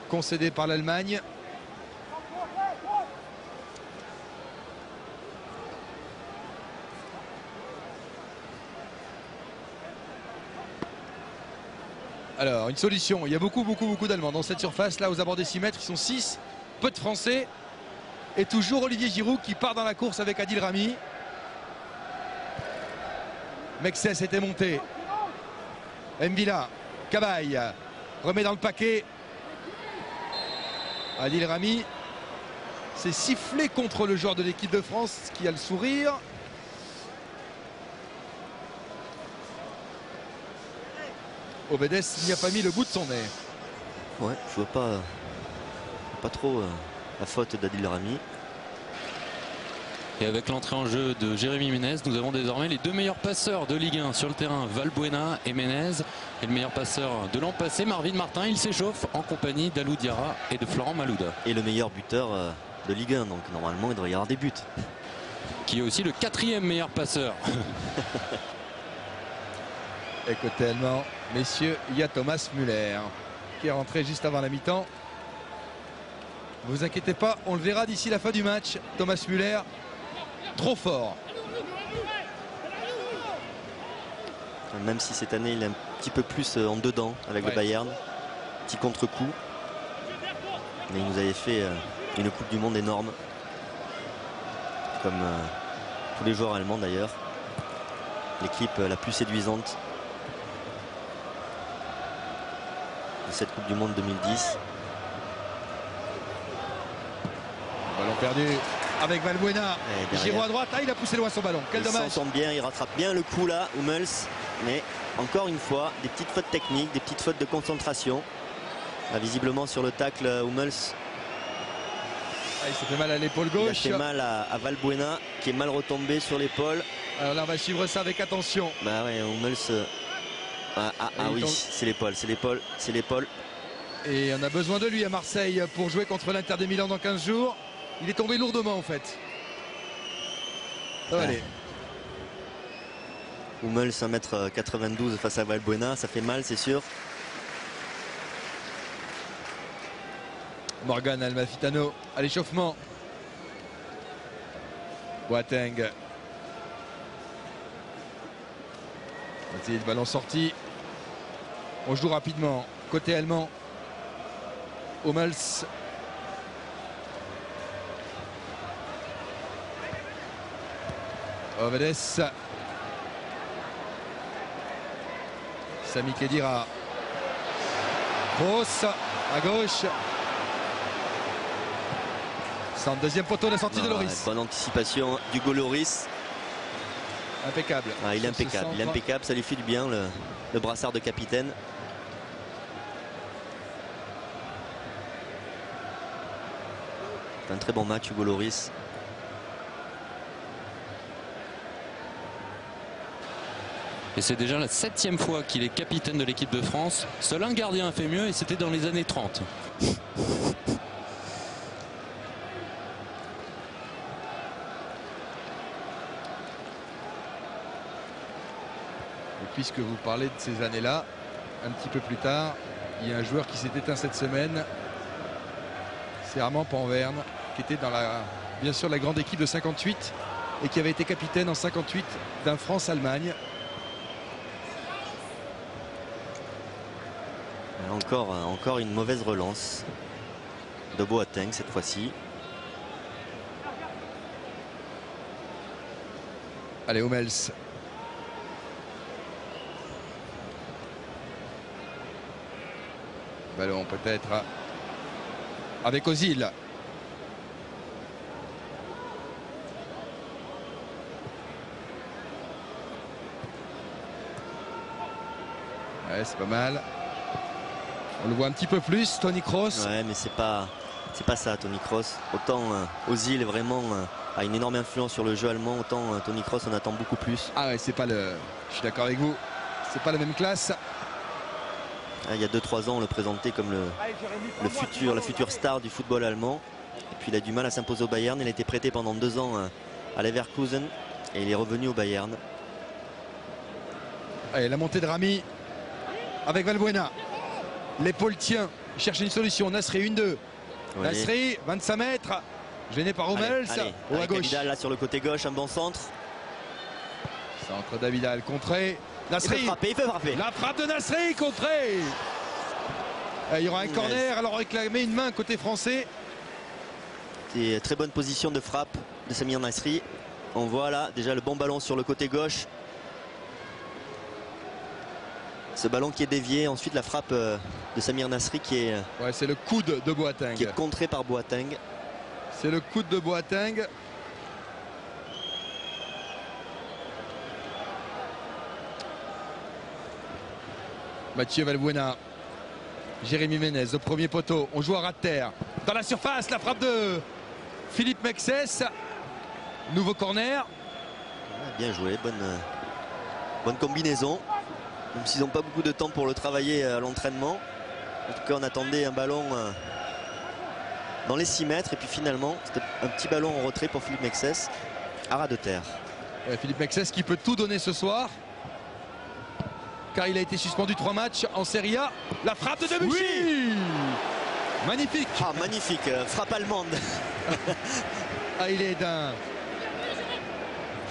concédé par l'Allemagne. Alors, une solution. Il y a beaucoup d'Allemands dans cette surface. Là, aux abords des 6 mètres, ils sont 6. Peu de Français. Et toujours Olivier Giroud qui part dans la course avec Adil Rami. Mexès était monté. M'Vila, Cabaye remet dans le paquet. Adil Rami s'est sifflé contre le joueur de l'équipe de France qui a le sourire. Obedes n'y a pas mis le bout de son nez. Ouais, je vois pas trop la faute d'Adil Rami. Et avec l'entrée en jeu de Jérémy Ménez, nous avons désormais les deux meilleurs passeurs de Ligue 1 sur le terrain, Valbuena et Ménez. Et le meilleur passeur de l'an passé, Marvin Martin, il s'échauffe en compagnie d'Alou Diarra et de Florent Malouda. Et le meilleur buteur de Ligue 1, donc normalement il devrait y avoir des buts. Qui est aussi le 4e meilleur passeur. Et côté allemand, messieurs, il y a Thomas Müller qui est rentré juste avant la mi-temps. Ne vous inquiétez pas, on le verra d'ici la fin du match. Thomas Müller, trop fort. Même si cette année il est un petit peu plus en dedans avec le Bayern. Petit contre-coup. Mais il nous avait fait une Coupe du Monde énorme. Comme tous les joueurs allemands d'ailleurs. L'équipe la plus séduisante de cette Coupe du Monde 2010. Ballon perdu avec Valbuena. Giroud à droite. Ah, il a poussé loin son ballon. Quel dommage. Il s'en sort bien, il rattrape bien le coup là, Hummels. Mais encore une fois, des petites fautes techniques, des petites fautes de concentration. Là, visiblement sur le tacle, Hummels. Ah, il s'est fait mal à l'épaule gauche. Il a fait mal à Valbuena qui est mal retombé sur l'épaule. Alors là, on va suivre ça avec attention. Bah ouais, Hummels. Oui, c'est l'épaule, c'est l'épaule, c'est l'épaule. Et on a besoin de lui à Marseille pour jouer contre l'Inter de Milan dans 15 jours. Il est tombé lourdement en fait. Allez. Hummels 1m92 face à Valbuena, ça fait mal, c'est sûr. Morgan Almafitano à l'échauffement. Boateng. Le ballon sorti. On joue rapidement. Côté allemand. Hummels. Ovedes. Sami Khedira. Grosse à gauche. Sans deuxième poteau, la sortie de Loris. Bonne anticipation d'Hugo Loris. Impeccable. Il est impeccable, il est impeccable, ça lui fait du bien le brassard de capitaine. C'est un très bon match Hugo Loris. Et c'est déjà la 7e fois qu'il est capitaine de l'équipe de France. Seul un gardien a fait mieux et c'était dans les années 30. Puisque vous parlez de ces années-là, un petit peu plus tard, il y a un joueur qui s'est éteint cette semaine. C'est Armand Panverne, qui était dans bien sûr la grande équipe de 58 et qui avait été capitaine en 58 d'un France-Allemagne. Encore une mauvaise relance de Boateng cette fois-ci. Allez, Hummels. Ballon peut-être avec Ozil. Ouais, c'est pas mal. On le voit un petit peu plus, Toni Kroos. Ouais, mais c'est pas ça, Toni Kroos. Autant Ozil vraiment a une énorme influence sur le jeu allemand, autant Toni Kroos on attend beaucoup plus. Ah ouais, c'est pas le. Je suis d'accord avec vous. C'est pas la même classe. Il y a 2-3 ans, on le présentait comme la future star du football allemand. Et puis il a du mal à s'imposer au Bayern. Il a été prêté pendant 2 ans à Leverkusen et il est revenu au Bayern. Allez, la montée de Rami avec Valbuena. L'épaule tient. Il cherche une solution. Nasri 1-2. Oui. Nasri, 25 mètres. Gêné par Hummels. À gauche. Vidal là sur le côté gauche, un bon centre. Centre d'Avidal contré. Nasri, il peut frapper. La frappe de Nasri contrée. Il y aura un corner, alors réclamer une main côté français. C'est très bonne position de frappe de Samir Nasri. On voit là déjà le bon ballon sur le côté gauche. Ce ballon qui est dévié. Ensuite, la frappe de Samir Nasri qui est, Ouais, c'est le coude de Boateng. qui est contré par Boateng. C'est le coude de Boateng. Mathieu Valbuena. Jérémy Ménez au premier poteau. On joue à ras de terre. Dans la surface, la frappe de Philippe Mexès. Nouveau corner. Bien joué, bonne combinaison. Même s'ils n'ont pas beaucoup de temps pour le travailler à l'entraînement. En tout cas, on attendait un ballon dans les 6 mètres. Et puis finalement, c'était un petit ballon en retrait pour Philippe Mexès à ras de terre. Ouais, Philippe Mexès qui peut tout donner ce soir. Car il a été suspendu 3 matchs en Serie A. La frappe de Debuchy. Oui, magnifique. Ah, magnifique, frappe allemande. Ah, il est d'un...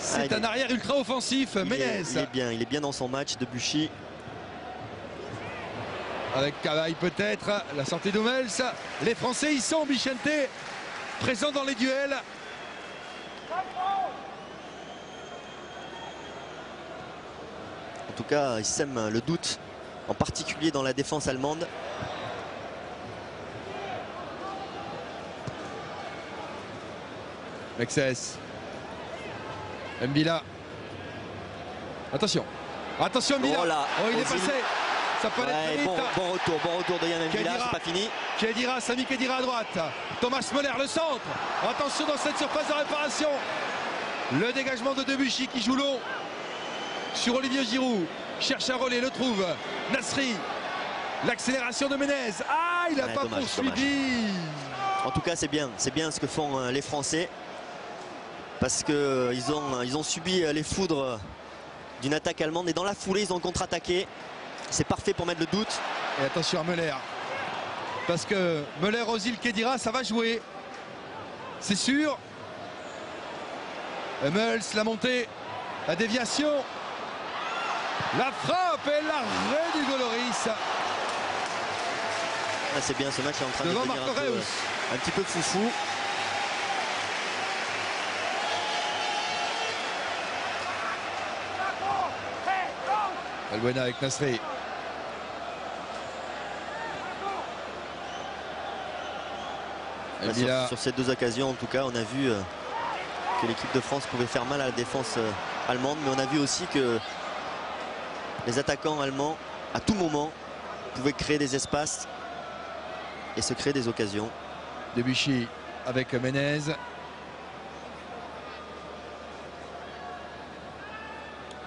C'est un arrière ultra offensif, Ménez. Il est bien dans son match, Debuchy. Avec Cavaille peut-être, la sortie d'Hummels. Les Français y sont, Bichente, présents dans les duels. En tout cas, il sème le doute, en particulier dans la défense allemande. Mexès. Mbila. Attention. Attention Mbila. Oh là, il est Ozil. passé. Ça peut aller très vite. Bon retour de Yann Mbila, c'est pas fini. Khedira, Sami Khedira à droite. Thomas Müller, le centre. Attention dans cette surface de réparation. Le dégagement de Debuchy qui joue long sur Olivier Giroud. Cherche un relais, le trouve. Nasri. L'accélération de Ménez. Ah, il n'a pas poursuivi. En tout cas, c'est bien ce que font les Français. Parce qu'ils ont subi les foudres d'une attaque allemande. Et dans la foulée, ils ont contre-attaqué. C'est parfait pour mettre le doute. Et attention à Müller. Parce que Müller, Ozil, Khedira, ça va jouer. C'est sûr. Hummels, la montée. La déviation. La frappe et l'arrêt du Goloris. Ah, c'est bien, ce match est en train de devant devenir Marco Reus. un petit peu foufou. Valbuena avec Nasri. Sur ces 2 occasions, en tout cas, on a vu que l'équipe de France pouvait faire mal à la défense allemande. Mais on a vu aussi que les attaquants allemands, à tout moment, pouvaient créer des espaces et se créer des occasions. Debuchy avec Ménez.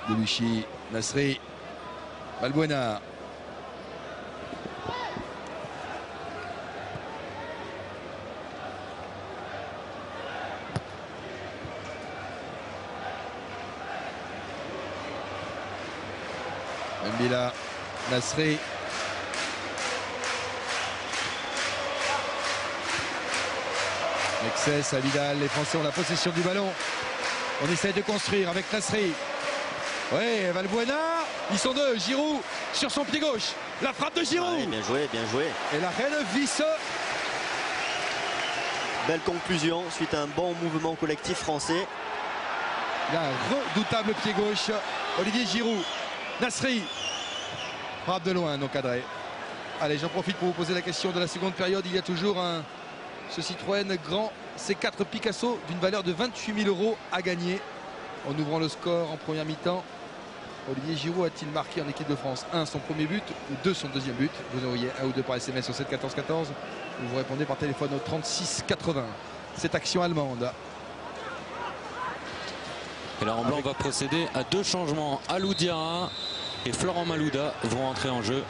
Debuchy, Nasri. Valbuena. Mbila, Nasri. Mexès à Vidal, les Français ont la possession du ballon. On essaye de construire avec Nasri. Oui, Valbuena, ils sont 2, Giroud sur son pied gauche. La frappe de Giroud. Ouais, bien joué, bien joué. Et l'arrêt de Visse. Belle conclusion suite à un bon mouvement collectif français. Il a un redoutable pied gauche. Olivier Giroud. Nasri. Frappe de loin, non cadré. Allez, j'en profite pour vous poser la question de la seconde période. Il y a toujours ce Citroën Grand C4 Picasso d'une valeur de 28 000 € à gagner. En ouvrant le score en première mi-temps, Olivier Giroud a-t-il marqué en équipe de France 1 son premier but ou 2 son deuxième but? Vous envoyez 1 ou 2 par SMS au 7 14 14 ou vous répondez par téléphone au 36 80. Cette action allemande. Et là en blanc, on va procéder à 2 changements. Alou Diarra et Florent Malouda vont entrer en jeu.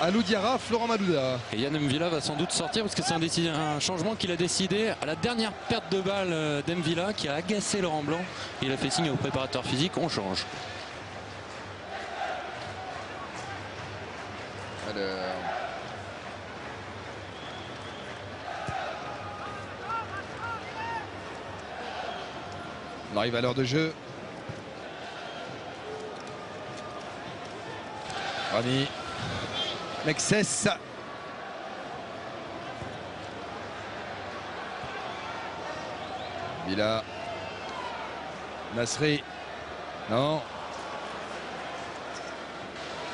Alou Diarra, Florent Malouda. Et Yann M'Vila va sans doute sortir parce que c'est un changement qu'il a décidé à la dernière perte de balle d'M'Vila qui a agacé Laurent Blanc. Il a fait signe au préparateur physique, on change. Alors... on arrive à l'heure de jeu. Rami. Mexès. Villa. Nasri. Non.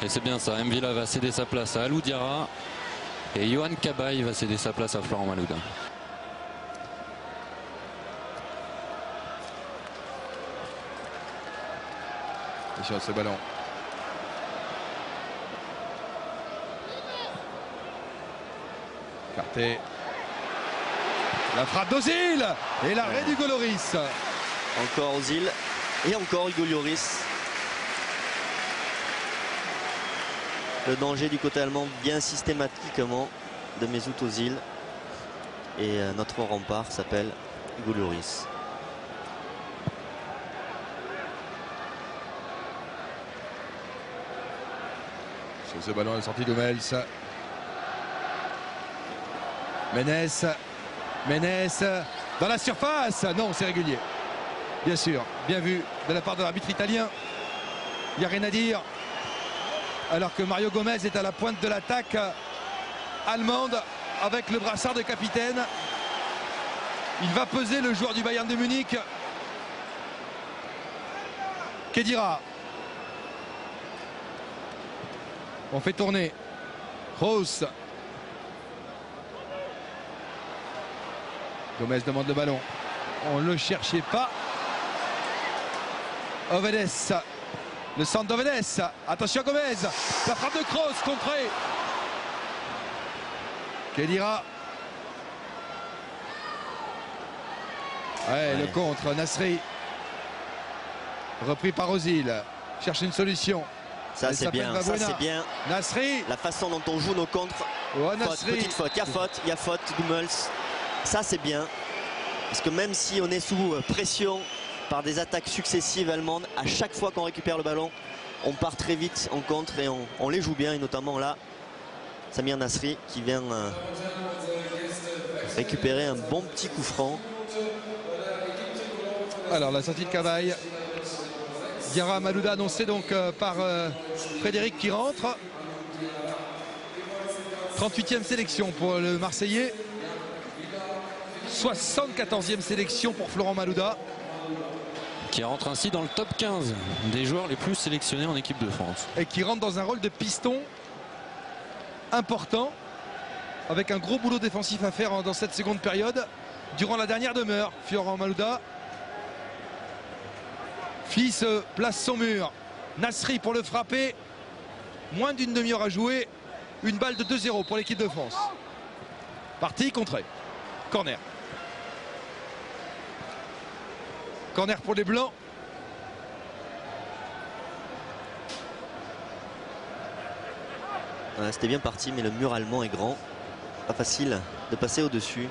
Et c'est bien ça, M'Vila va céder sa place à Alou Diarra et Johan Cabaye va céder sa place à Florent Malouda. Et sur ce ballon. Carté. La frappe d'Ozil et l'arrêt d'Hugo Lloris. Encore Ozil et encore Hugo Lloris. Le danger du côté allemand bien systématiquement de Mesut Ozil. Et notre rempart s'appelle Hugo Lloris. Sur ce ballon, la sortie d'Hummels. Ménès dans la surface. Non, c'est régulier. Bien sûr, bien vu de la part de l'arbitre italien. Il n'y a rien à dire. Alors que Mario Gomez est à la pointe de l'attaque allemande avec le brassard de capitaine. Il va peser le joueur du Bayern de Munich. Khedira. On fait tourner. Kroos. Gomez demande le ballon. On ne le cherchait pas. Ovedes. Le centre d'Ovedes. Attention à Gomez. La frappe de Kroos contrée. Khedira. Ouais, le contre. Nasri. Repris par Ozil. Cherche une solution. Ça c'est bien, ça c'est bien. Nasri. La façon dont on joue nos contres. Oh, Faute, petite faute, il y a faute d'Hummels. Ça c'est bien. Parce que même si on est sous pression par des attaques successives allemandes, à chaque fois qu'on récupère le ballon, on part très vite en contre et on les joue bien. Et notamment là, Samir Nasri qui vient récupérer un bon petit coup franc. Alors la sortie de Cabaye. Diarra Malouda annoncé donc par Frédéric qui rentre. 38e sélection pour le Marseillais. 74e sélection pour Florent Malouda. Qui rentre ainsi dans le top 15 des joueurs les plus sélectionnés en équipe de France. Et qui rentre dans un rôle de piston important. Avec un gros boulot défensif à faire dans cette seconde période. Durant la dernière demeure, Florent Malouda. Fils place son mur. Nasri pour le frapper. Moins d'une demi-heure à jouer. Une balle de 2-0 pour l'équipe de France. Partie contrée. Corner. Corner pour les Blancs. Ouais, c'était bien parti, mais le mur allemand est grand. Pas facile de passer au-dessus.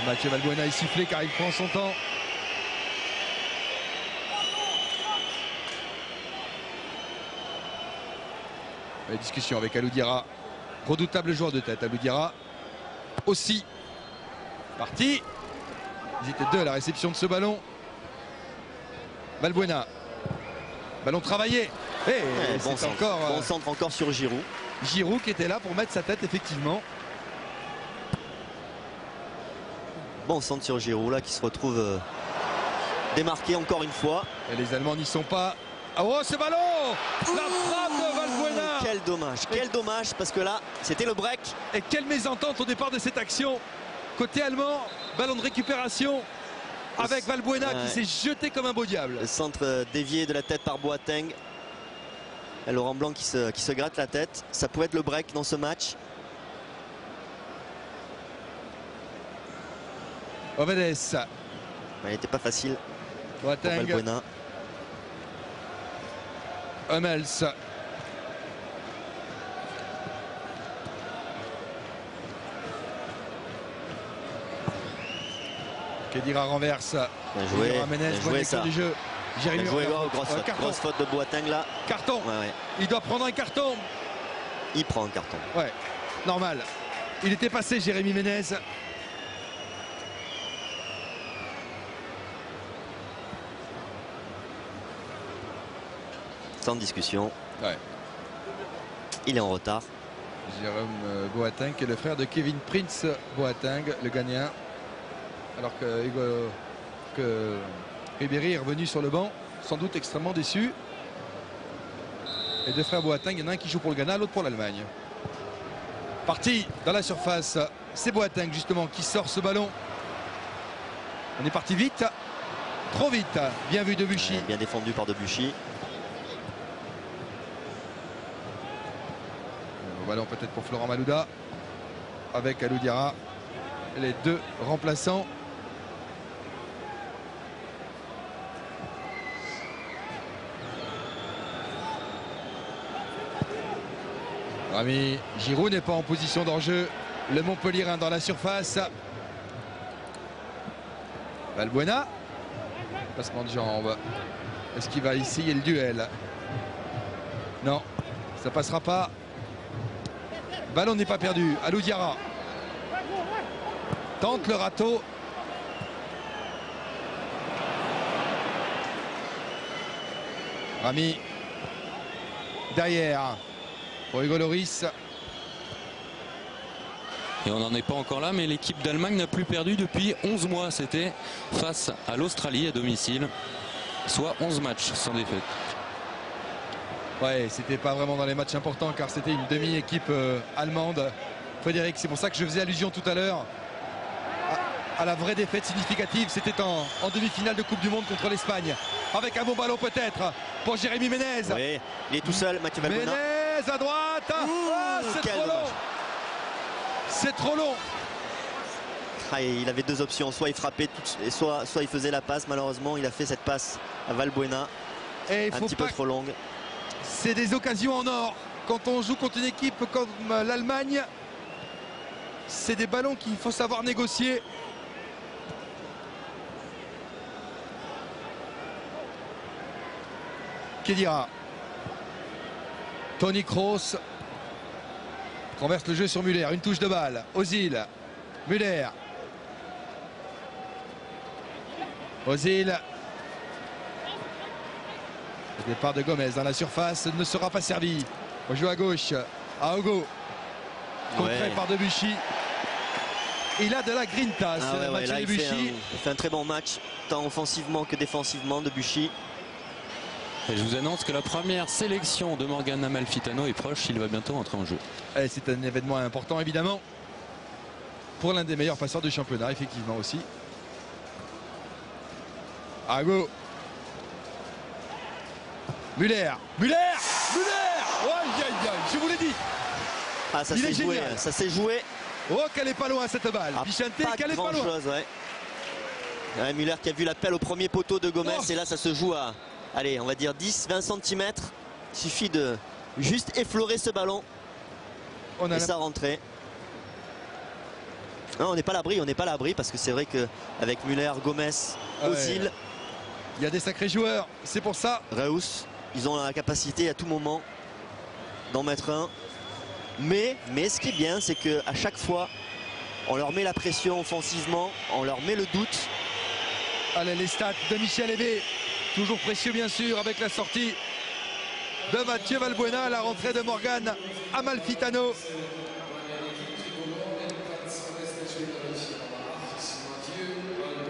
Mathieu Valbuena est sifflé car il prend son temps. La discussion avec Alou Diarra. Redoutable joueur de tête. Alou Diarra aussi. Parti. Ils étaient deux à la réception de ce ballon. Valbuena. Ballon travaillé. Et bon c'est centre. encore Bon centre encore sur Giroud. Giroud qui était là pour mettre sa tête effectivement. Bon centre sur Giroud là qui se retrouve démarqué encore une fois. Et les Allemands n'y sont pas. Oh ce ballon. La frappe de Valbuena. Quel dommage parce que là c'était le break. Et quelle mésentente au départ de cette action. Côté allemand, ballon de récupération avec Valbuena qui s'est jeté comme un beau diable. Le centre dévié de la tête par Boateng. Et Laurent Blanc qui se gratte la tête. Ça pouvait être le break dans ce match. Ovedes. Il n'était pas facile. Boateng. Valbuena. Hummels. Khedira renverse. Bien joué, Ménez, bien joué ça. Du jeu. Bien joué, grosse faute de Boateng là. Carton. Ouais. Il doit prendre un carton. Il prend un carton. Ouais, normal. Il était passé Jérémy Ménez. Sans discussion. Ouais. Il est en retard. Jérôme Boateng qui est le frère de Kevin Prince Boateng, le Ghanéen. Alors que Ribéry est revenu sur le banc. sans doute extrêmement déçus. Les deux frères Boateng, il y en a un qui joue pour le Ghana, l'autre pour l'Allemagne. Parti dans la surface, c'est Boateng justement qui sort ce ballon. On est parti vite, trop vite. Bien vu Debuchy. Bien défendu par Debuchy. Le ballon peut-être pour Florent Malouda avec Alou Diarra, les deux remplaçants. Rami Giroud n'est pas en position d'enjeu. Le Montpellierin dans la surface. Valbuena. Passement de jambes. Est-ce qu'il va essayer le duel? Non, ça passera pas. Ballon n'est pas perdu. Alou Diarra tente le râteau. Rami derrière pour Hugo Lloris. Et on n'en est pas encore là, mais l'équipe d'Allemagne n'a plus perdu depuis 11 mois. C'était face à l'Australie à domicile, soit 11 matchs sans défaite. Ouais, c'était pas vraiment dans les matchs importants car c'était une demi-équipe allemande. Frédéric, c'est pour ça que je faisais allusion tout à l'heure à la vraie défaite significative. C'était en demi-finale de Coupe du Monde contre l'Espagne. Avec un bon ballon peut-être pour Jérémy Ménez. Oui, il est tout seul, Mathieu Valbuena. Ménez à droite. C'est trop long. C'est trop long. Ah, il avait deux options, soit il frappait, soit il faisait la passe. Malheureusement, il a fait cette passe à Valbuena, Et il un faut petit pas... peu trop longue. C'est des occasions en or. Quand on joue contre une équipe comme l'Allemagne, c'est des ballons qu'il faut savoir négocier. Khedira. Toni Kroos renverse le jeu sur Müller. Une touche de balle. Ozil. Müller. Ozil. Le départ de Gomez dans la surface ne sera pas servi. On joue à gauche. À Hugo. Contré par Debuchy. Il a de la grinta. Là, il fait un très bon match, tant offensivement que défensivement, Debuchy. Et je vous annonce que la première sélection de Morgan Amalfitano est proche. Il va bientôt entrer en jeu. C'est un événement important évidemment pour l'un des meilleurs passeurs du championnat, effectivement aussi. Hugo. Müller. Müller. Oh, je vous l'ai dit. Ah, ça s'est joué, ça s'est joué. Oh, qu'elle est pas loin cette balle. Bichente, qu'elle est pas loin. Ouais, Müller qui a vu l'appel au premier poteau de Gomez. Et là, ça se joue à, allez, on va dire 10-20 cm. Il suffit de juste effleurer ce ballon. Et ça rentrait. Non, on n'est pas à l'abri, parce que c'est vrai qu'avec Müller, Gomez, Ozil, il y a des sacrés joueurs, c'est pour ça. Reus, ils ont la capacité à tout moment d'en mettre un. Mais ce qui est bien, c'est qu'à chaque fois, on leur met la pression offensivement, on leur met le doute. Allez, les stats de Michel Hébé, toujours précieux bien sûr, avec la sortie de Mathieu Valbuena, la rentrée de Morgan Amalfitano.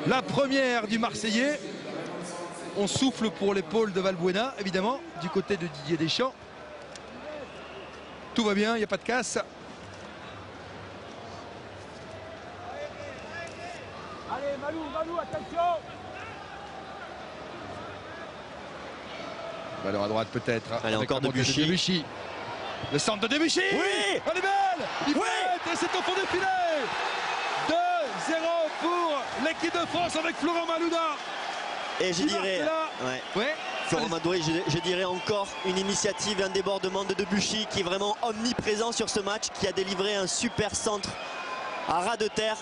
La première du Marseillais. On souffle pour l'épaule de Valbuena, évidemment, du côté de Didier Deschamps. Tout va bien, il n'y a pas de casse. Allez, Malou, attention. Ballon à droite peut-être. Allez, encore Debuchy. Le centre de Debuchy. Oui. Elle est belle. Il fait, et c'est au fond du filet. 2-0 pour l'équipe de France avec Florent Malouda. Et je dirais, Florent Malouda, je dirais encore une initiative, un débordement de Debuchy qui est vraiment omniprésent sur ce match, qui a délivré un super centre à ras de terre.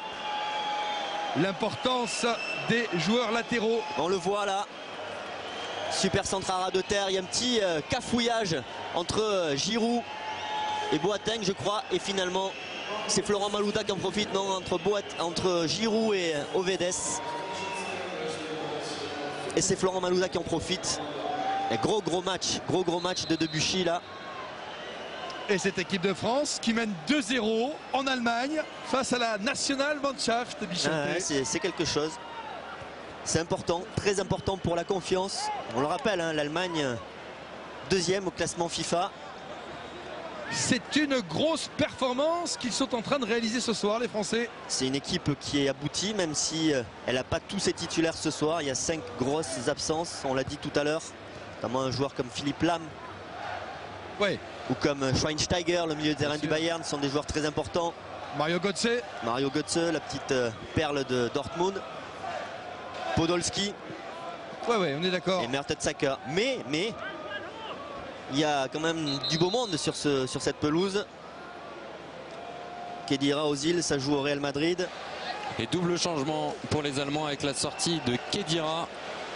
L'importance des joueurs latéraux. On le voit là. Super centre à ras de terre. Il y a un petit cafouillage entre Giroud et Boateng, je crois. Et finalement, c'est Florent Malouda qui en profite. Non, entre Giroud et Ovedes. Et c'est Florent Malouda qui en profite. Et gros match de Debuchy là. Et cette équipe de France qui mène 2-0 en Allemagne face à la Nationalmannschaft de Bichente. C'est quelque chose. C'est important, très important pour la confiance. On le rappelle, hein, l'Allemagne, deuxième au classement FIFA. C'est une grosse performance qu'ils sont en train de réaliser ce soir, les Français. C'est une équipe qui est aboutie, même si elle n'a pas tous ses titulaires ce soir. Il y a 5 grosses absences, on l'a dit tout à l'heure. Notamment un joueur comme Philipp Lahm. Ouais. Ou comme Schweinsteiger, le milieu de terrain du Bayern. Ce sont des joueurs très importants. Mario Götze. Mario Götze, la petite perle de Dortmund. Podolski. Ouais, on est d'accord. Et Mertesacker. Mais il y a quand même du beau monde sur cette pelouse. Khedira Ozil, ça joue au Real Madrid. Et double changement pour les Allemands avec la sortie de Khedira,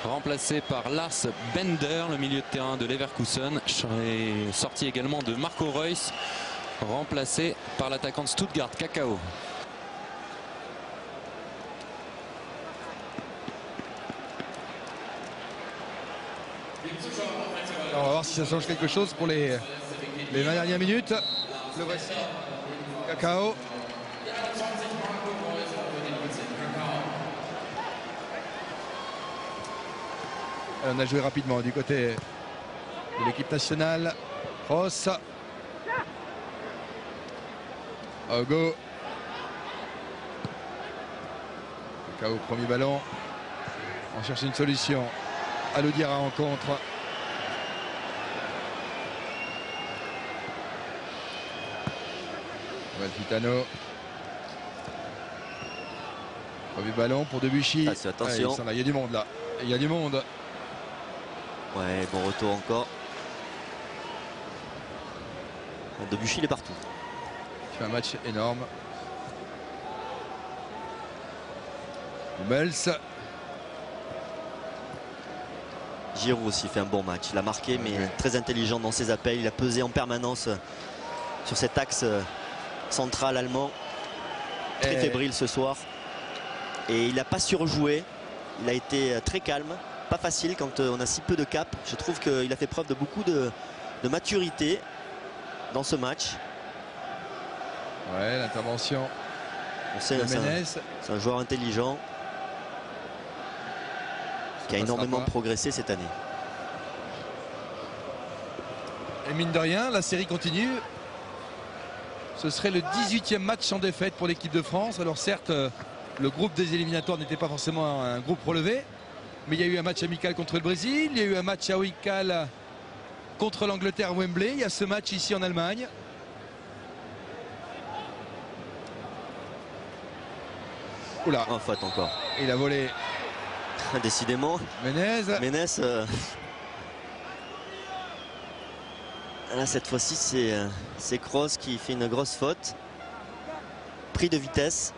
remplacé par Lars Bender, le milieu de terrain de Leverkusen. Et sortie également de Marco Reus, remplacé par l'attaquant de Stuttgart, Kakao. Alors, on va voir si ça change quelque chose pour les 20 dernières minutes. Le voici. Kakao. On a joué rapidement du côté de l'équipe nationale. Ross. Ogo. Kakao, premier ballon. On cherche une solution. Alou-Diarra en contre. Malfitano. Premier ballon pour Debuchy. Attention. Il y a du monde là. Il y a du monde. Ouais, bon retour encore. Debuchy, il est partout. Il fait un match énorme. Hummels. Giroud aussi fait un bon match. Il a marqué, mais très intelligent dans ses appels. Il a pesé en permanence sur cet axe central allemand. Très fébrile ce soir. Et il n'a pas surjoué. Il a été très calme. Pas facile quand on a si peu de cap. Je trouve qu'il a fait preuve de beaucoup de maturité dans ce match. Ouais, l'intervention. C'est un joueur intelligent qui a énormément progressé cette année. Et mine de rien, la série continue. Ce serait le 18e match sans défaite pour l'équipe de France. Alors certes, le groupe des éliminatoires n'était pas forcément un groupe relevé, mais il y a eu un match amical contre le Brésil, il y a eu un match amical contre l'Angleterre à Wembley, il y a ce match ici en Allemagne. Oula. Oh, faute encore. Il a volé. Décidément. Menez. Là, cette fois-ci, c'est Kroos qui fait une grosse faute. Pris de vitesse.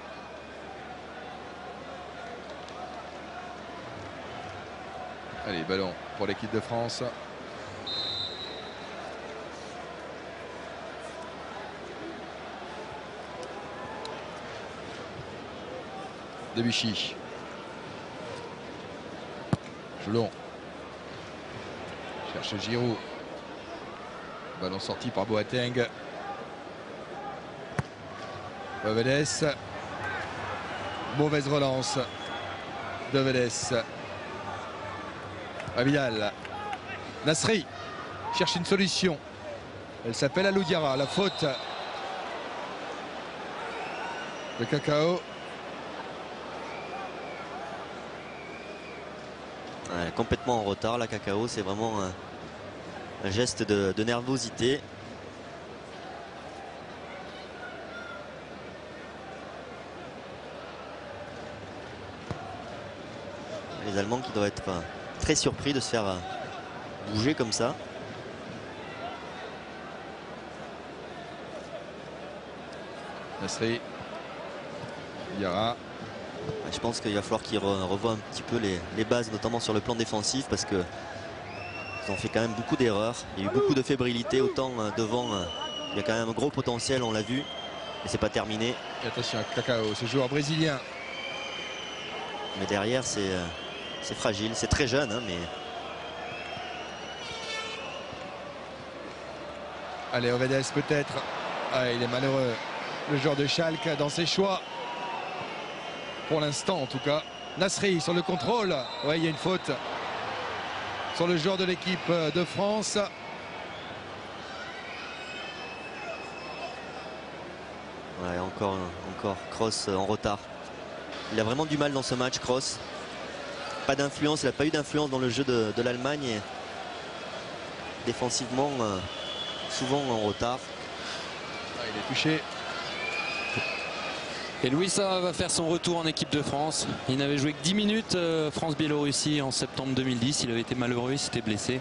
Allez, ballon pour l'équipe de France. Debuchy. Joulon. Cherche Giroud. Ballon sorti par Boateng. Paredes. Mauvaise relance de Paredes. Vidal. Nasri cherche une solution. Elle s'appelle Alou-Diarra. La faute de Kakao. Ouais, complètement en retard, la Kakao. C'est vraiment un geste de nervosité. Les Allemands qui doivent être très surpris de se faire bouger comme ça. Nasri. Diarra. Je pense qu'il va falloir qu'ils revoient un petit peu les bases, notamment sur le plan défensif, parce que ils ont fait quand même beaucoup d'erreurs. Il y a eu beaucoup de fébrilité, autant devant, il y a quand même un gros potentiel, on l'a vu, et c'est pas terminé. Et attention à Kakao, ce joueur brésilien. Mais derrière, c'est fragile, c'est très jeune, hein, mais... Allez, Ovedes peut-être. Ah, il est malheureux, le joueur de Schalke, dans ses choix. Pour l'instant, en tout cas. Nasri sur le contrôle. Ouais, il y a une faute sur le joueur de l'équipe de France. Ouais, encore Kroos en retard. Il a vraiment du mal dans ce match, Kroos. Pas d'influence, il n'a pas eu d'influence dans le jeu de l'Allemagne. Et défensivement, souvent en retard. Il est touché. Et Louis Saha va faire son retour en équipe de France. Il n'avait joué que 10 minutes France-Biélorussie en septembre 2010. Il avait été malheureux, il s'était blessé.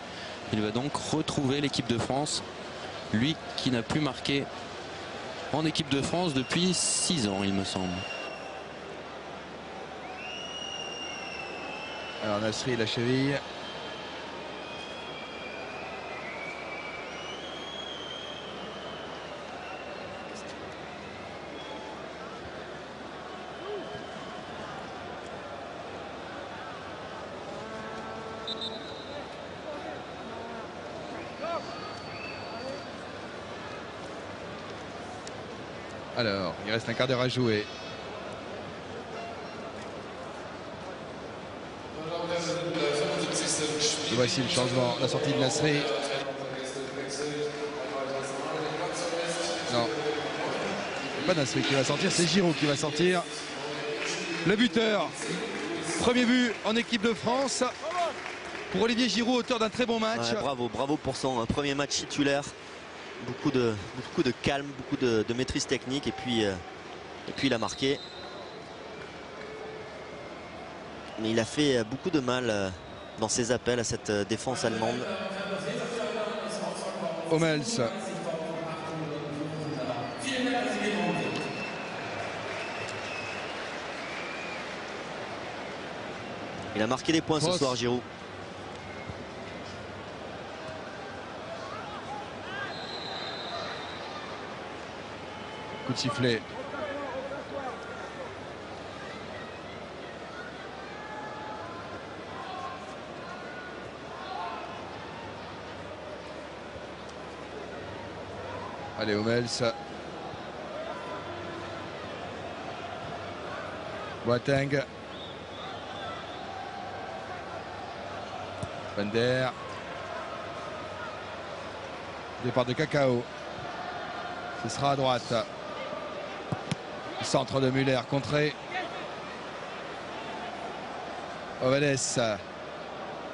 Il va donc retrouver l'équipe de France. Lui qui n'a plus marqué en équipe de France depuis 6 ans, il me semble. Alors Nasri, la cheville. Alors, il reste un quart d'heure à jouer. Et voici le changement, la sortie de Nasri. Non, pas Nasri qui va sortir, c'est Giroud qui va sortir. Le buteur, premier but en équipe de France pour Olivier Giroud, auteur d'un très bon match. Ouais, bravo pour son premier match titulaire. Beaucoup de calme, beaucoup de maîtrise technique et puis il a marqué. Mais il a fait beaucoup de mal dans ses appels à cette défense allemande. Hummels. Il a marqué des points ce soir, Giroud. Coup de sifflet. Allez, Hummels. Boateng. Bender. Départ de Cacao. Ce sera à droite. Centre de Müller, contré. Ovales.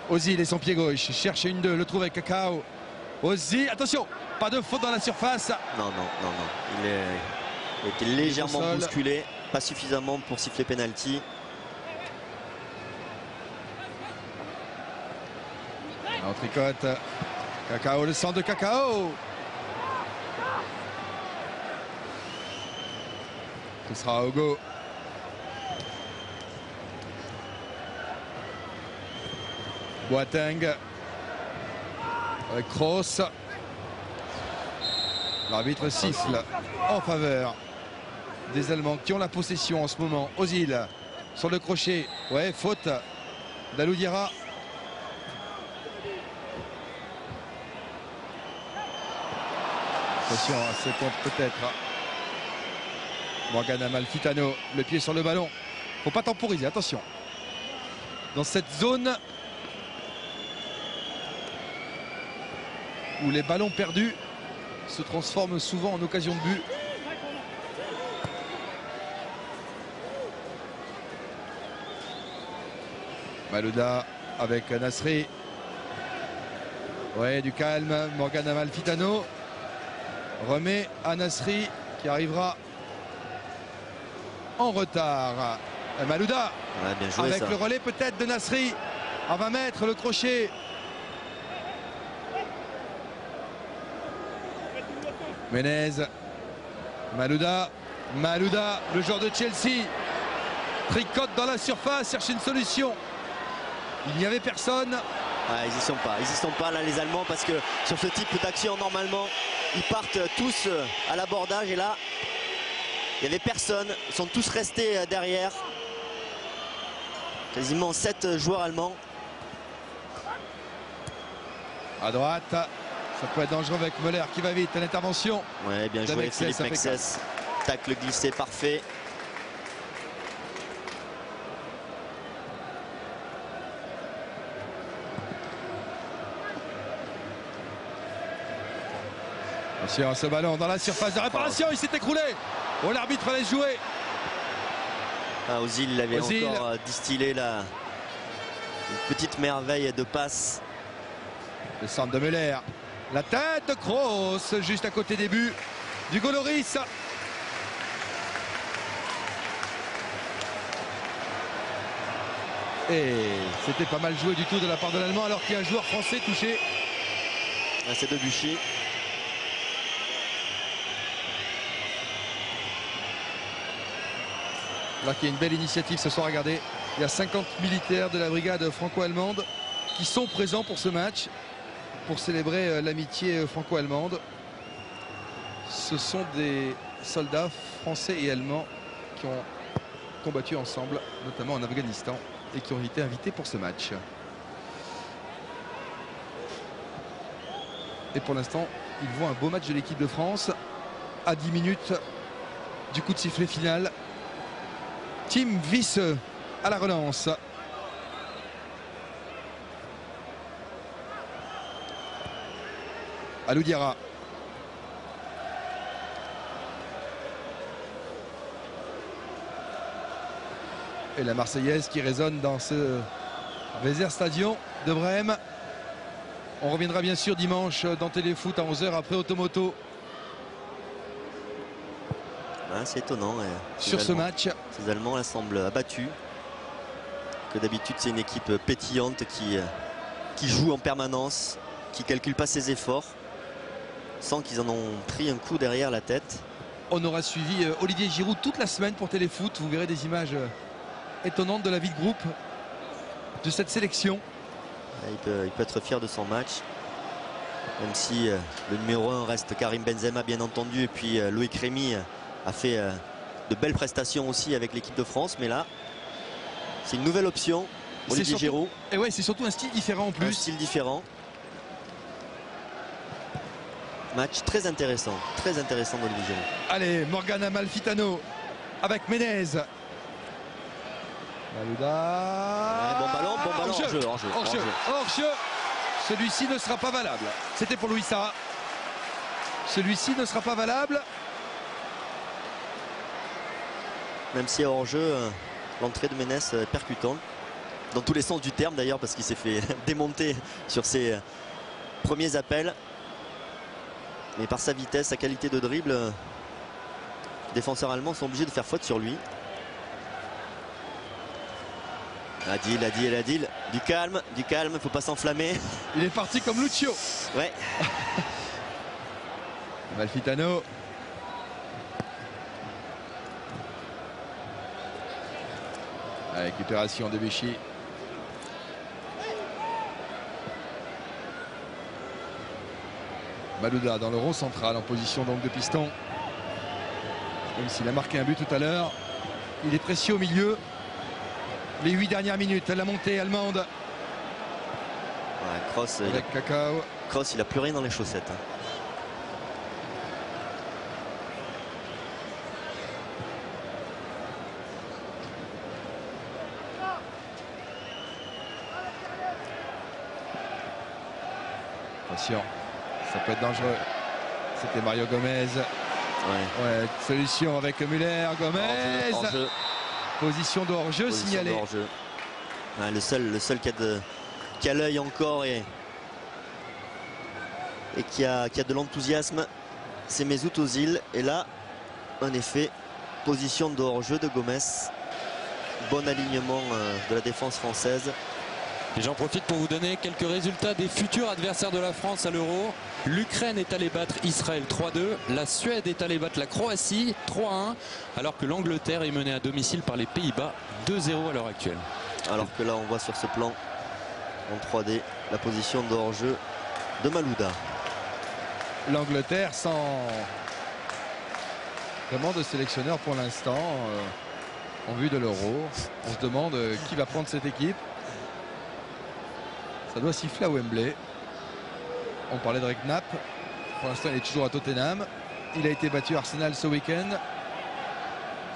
Ozil et son pied gauche. Cherche une 2, le trouve avec Cacao. Ozil, attention, pas de faute dans la surface. Non. Il était légèrement bousculé, pas suffisamment pour siffler penalty. On tricote. Cacao, le centre de Cacao. Ce sera Hugo. Boateng. Avec Kroos. L'arbitre siffle en faveur des Allemands qui ont la possession en ce moment. Ozil sur le crochet. Ouais, faute d'Alou Diarra. Attention, à ce compte peut-être. Morgan Amalfitano, le pied sur le ballon. Faut pas temporiser, attention. Dans cette zone où les ballons perdus se transforment souvent en occasion de but. Malouda avec Nasri. Ouais, du calme. Morgan Amalfitano remet à Nasri qui arrivera en retard. Malouda, ouais, bien joué, avec ça. le relais peut-être de Nasri à 20 mètres, le crochet. Menez, Malouda, le joueur de Chelsea, tricote dans la surface, cherche une solution. Il n'y avait personne. Ah, ils y sont pas là les Allemands, parce que sur ce type d'action normalement ils partent tous à l'abordage et là il n'y avait personne, ils sont tous restés derrière. Quasiment 7 joueurs allemands. À droite, ça peut être dangereux avec Müller qui va vite, l'intervention. Ouais, bien joué Philippe Mexes. Tacle glissé parfait. Attention, ce ballon dans la surface de réparation, il s'est écroulé. Oh, l'arbitre laisse jouer. Ah, Ozil, il avait Ozil. encore distillé une petite merveille de passe. Le centre de Müller. La tête de Kroos, juste à côté des buts du Goloris. Et c'était pas mal joué du tout de la part de l'Allemand, alors qu'il y a un joueur français touché. Ah, c'est Debuchy. Là, qu'il y a une belle initiative ce soir, regardez. Il y a 50 militaires de la brigade franco-allemande qui sont présents pour ce match, pour célébrer l'amitié franco-allemande. Ce sont des soldats français et allemands qui ont combattu ensemble, notamment en Afghanistan, et qui ont été invités pour ce match. Et pour l'instant, ils voient un beau match de l'équipe de France à 10 minutes du coup de sifflet final. Tim Wiese à la relance. Alou Diarra. Et la Marseillaise qui résonne dans ce Weserstadion de Brême. On reviendra bien sûr dimanche dans Téléfoot à 11h après Automoto. Ah, c'est étonnant. Sur ce match. Ces Allemands là, semblent abattus. Que d'habitude c'est une équipe pétillante qui joue en permanence, qui ne calcule pas ses efforts, sans qu'ils en ont pris un coup derrière la tête. On aura suivi Olivier Giroud toute la semaine pour Téléfoot. Vous verrez des images étonnantes de la vie de groupe de cette sélection. Il peut être fier de son match, même si le numéro 1 reste Karim Benzema bien entendu, et puis Loïc Rémy a fait de belles prestations aussi avec l'équipe de France, mais là c'est une nouvelle option, Olivier Giroud. Et ouais, c'est surtout un style différent en plus. Un style différent. Match très intéressant d'Olivier Giroud. Allez, Morgan Amalfitano avec Menez. Malouda. Bon ballon, hors-jeu. Celui-ci ne sera pas valable. C'était pour Louis Sarra. Celui-ci ne sera pas valable. Même si hors-jeu, l'entrée de Menez est percutante. Dans tous les sens du terme d'ailleurs, parce qu'il s'est fait démonter sur ses premiers appels. Mais par sa vitesse, sa qualité de dribble, les défenseurs allemands sont obligés de faire faute sur lui. Adil, du calme, il ne faut pas s'enflammer. Il est parti comme Lucio. Ouais. Amalfitano. La récupération de Vichy. Malouda dans le rond central en position donc de piston. Même s'il a marqué un but tout à l'heure, il est précieux au milieu. Les 8 dernières minutes, la montée allemande. Ouais, Kroos, il a plus rien dans les chaussettes. Attention, ça peut être dangereux. C'était Mario Gomez. Ouais, solution avec Müller, Gomez. Hors-jeu. Position de hors-jeu signalée. Ouais, le seul qui a l'œil encore et qui a de l'enthousiasme, c'est Mesut Ozil. Et là, en effet, position de hors-jeu de Gomez. Bon alignement de la défense française. Et j'en profite pour vous donner quelques résultats des futurs adversaires de la France à l'Euro. L'Ukraine est allée battre Israël 3-2. La Suède est allée battre la Croatie 3-1. Alors que l'Angleterre est menée à domicile par les Pays-Bas 2-0 à l'heure actuelle. Alors que là on voit sur ce plan en 3D la position de hors-jeu de Malouda. L'Angleterre sans vraiment de sélectionneur pour l'instant en vue de l'Euro. On se demande qui va prendre cette équipe. Ça doit siffler à Wembley. On parlait de Redknapp. Pour l'instant, il est toujours à Tottenham. Il a été battu à Arsenal ce week-end.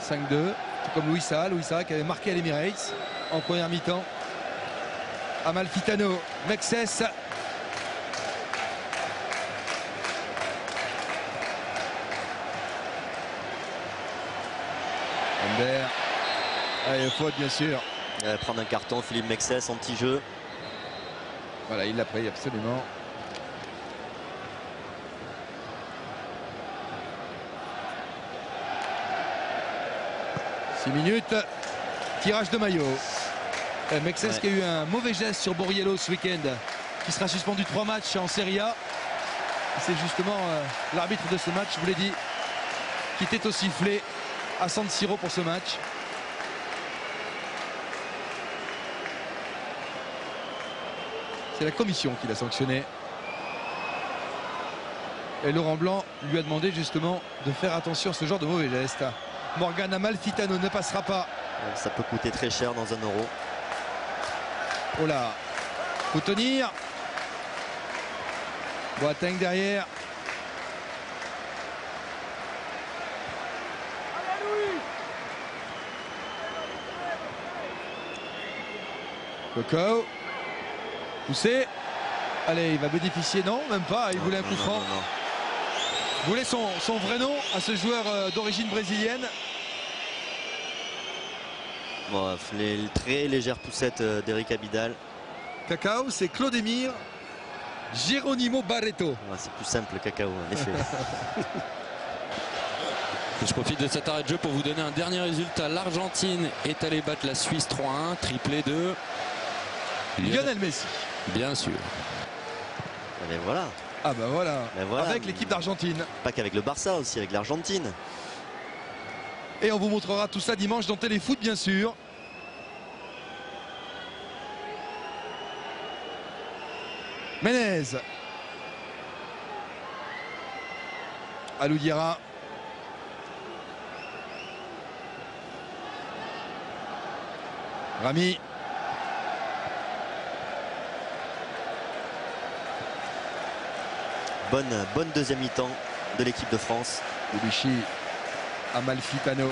5-2. Tout comme Louis Sarra qui avait marqué à l'Emirates en première mi-temps. Amalfitano, Mexès. Bender. Allez, faute bien sûr. Il va prendre un carton, Philippe Mexès, anti-jeu. Voilà, il l'a pris absolument. Minutes, tirage de maillot. Mexès qui a eu un mauvais geste sur Borriello ce week-end, qui sera suspendu 3 matchs en Serie A. C'est justement l'arbitre de ce match, je vous l'ai dit, qui était au sifflet à San Siro pour ce match. C'est la commission qui l'a sanctionné. Et Laurent Blanc lui a demandé justement de faire attention à ce genre de mauvais gestes. Morgan Amalfitano ne passera pas. Ça peut coûter très cher dans 1 euro. Oh là, faut tenir. Boateng derrière. Coco. Poussé. Allez, il va bénéficier. Non, même pas. Il voulait un coup franc. Il voulait son vrai nom à ce joueur d'origine brésilienne. Bon, les très légères poussettes d'Eric Abidal. Cacao, c'est Claude-Émir Geronimo Barreto. C'est plus simple, Cacao, en effet. Je profite de cet arrêt de jeu pour vous donner un dernier résultat. L'Argentine est allée battre la Suisse 3-1, triplé de Lionel Messi. Bien sûr. Mais voilà. Ah bah voilà, voilà. Avec l'équipe d'Argentine. Pas qu'avec le Barça, aussi avec l'Argentine. Et on vous montrera tout ça dimanche dans Téléfoot, bien sûr. Menez. Alou Diarra. Rami. Bonne deuxième mi-temps de l'équipe de France. Debuchy, Amalfitano,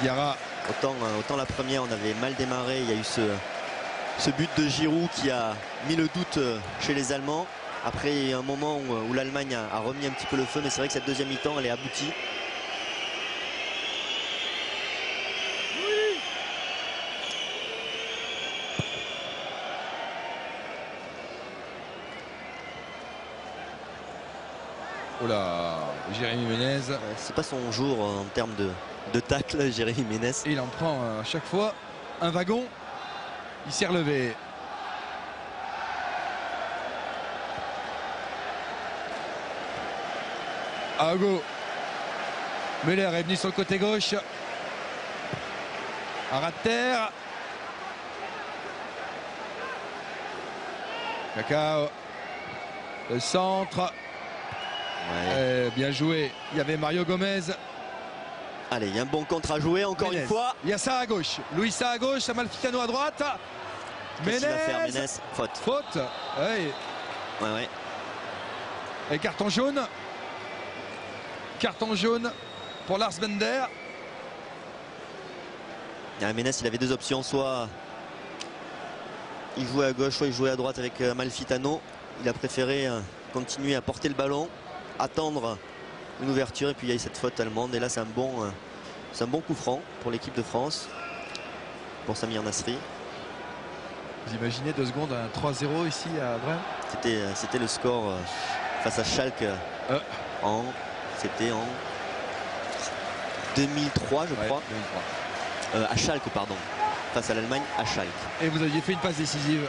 Diarra. Autant la première, on avait mal démarré. Il y a eu ce but de Giroud qui a mis le doute chez les Allemands. Après, il y a eu un moment où l'Allemagne a remis un petit peu le feu, mais c'est vrai que cette deuxième mi-temps, elle est aboutie. Oh là, Jérémy Menez. C'est pas son jour en termes de tacle, Jérémy Menez. Et il en prend à chaque fois un wagon. Il s'est relevé. Ago. Müller est venu sur le côté gauche. Un ras de terre. Cacao. Le centre. Bien joué. Il y avait Mario Gomez. Allez, il y a un bon contre à jouer encore une fois. Il y a ça à gauche. Luisa à gauche, Amalfitano à droite. Qu'est-ce qu'il va faire, Menez? Faute. Faute. Ouais. Et carton jaune. Carton jaune pour Lars Bender. Menez, il avait deux options. Soit il jouait à gauche, soit il jouait à droite avec Amalfitano. Il a préféré continuer à porter le ballon, attendre une ouverture, et puis il y a eu cette faute allemande. Et là, c'est un bon coup franc pour l'équipe de France, pour Samir Nasri. Vous imaginez 2 secondes, un 3-0 ici à Brême? C'était le score face à Schalke c'était en 2003, je crois. 2003. À Schalke, pardon. Face à l'Allemagne, à Schalke. Et vous aviez fait une passe décisive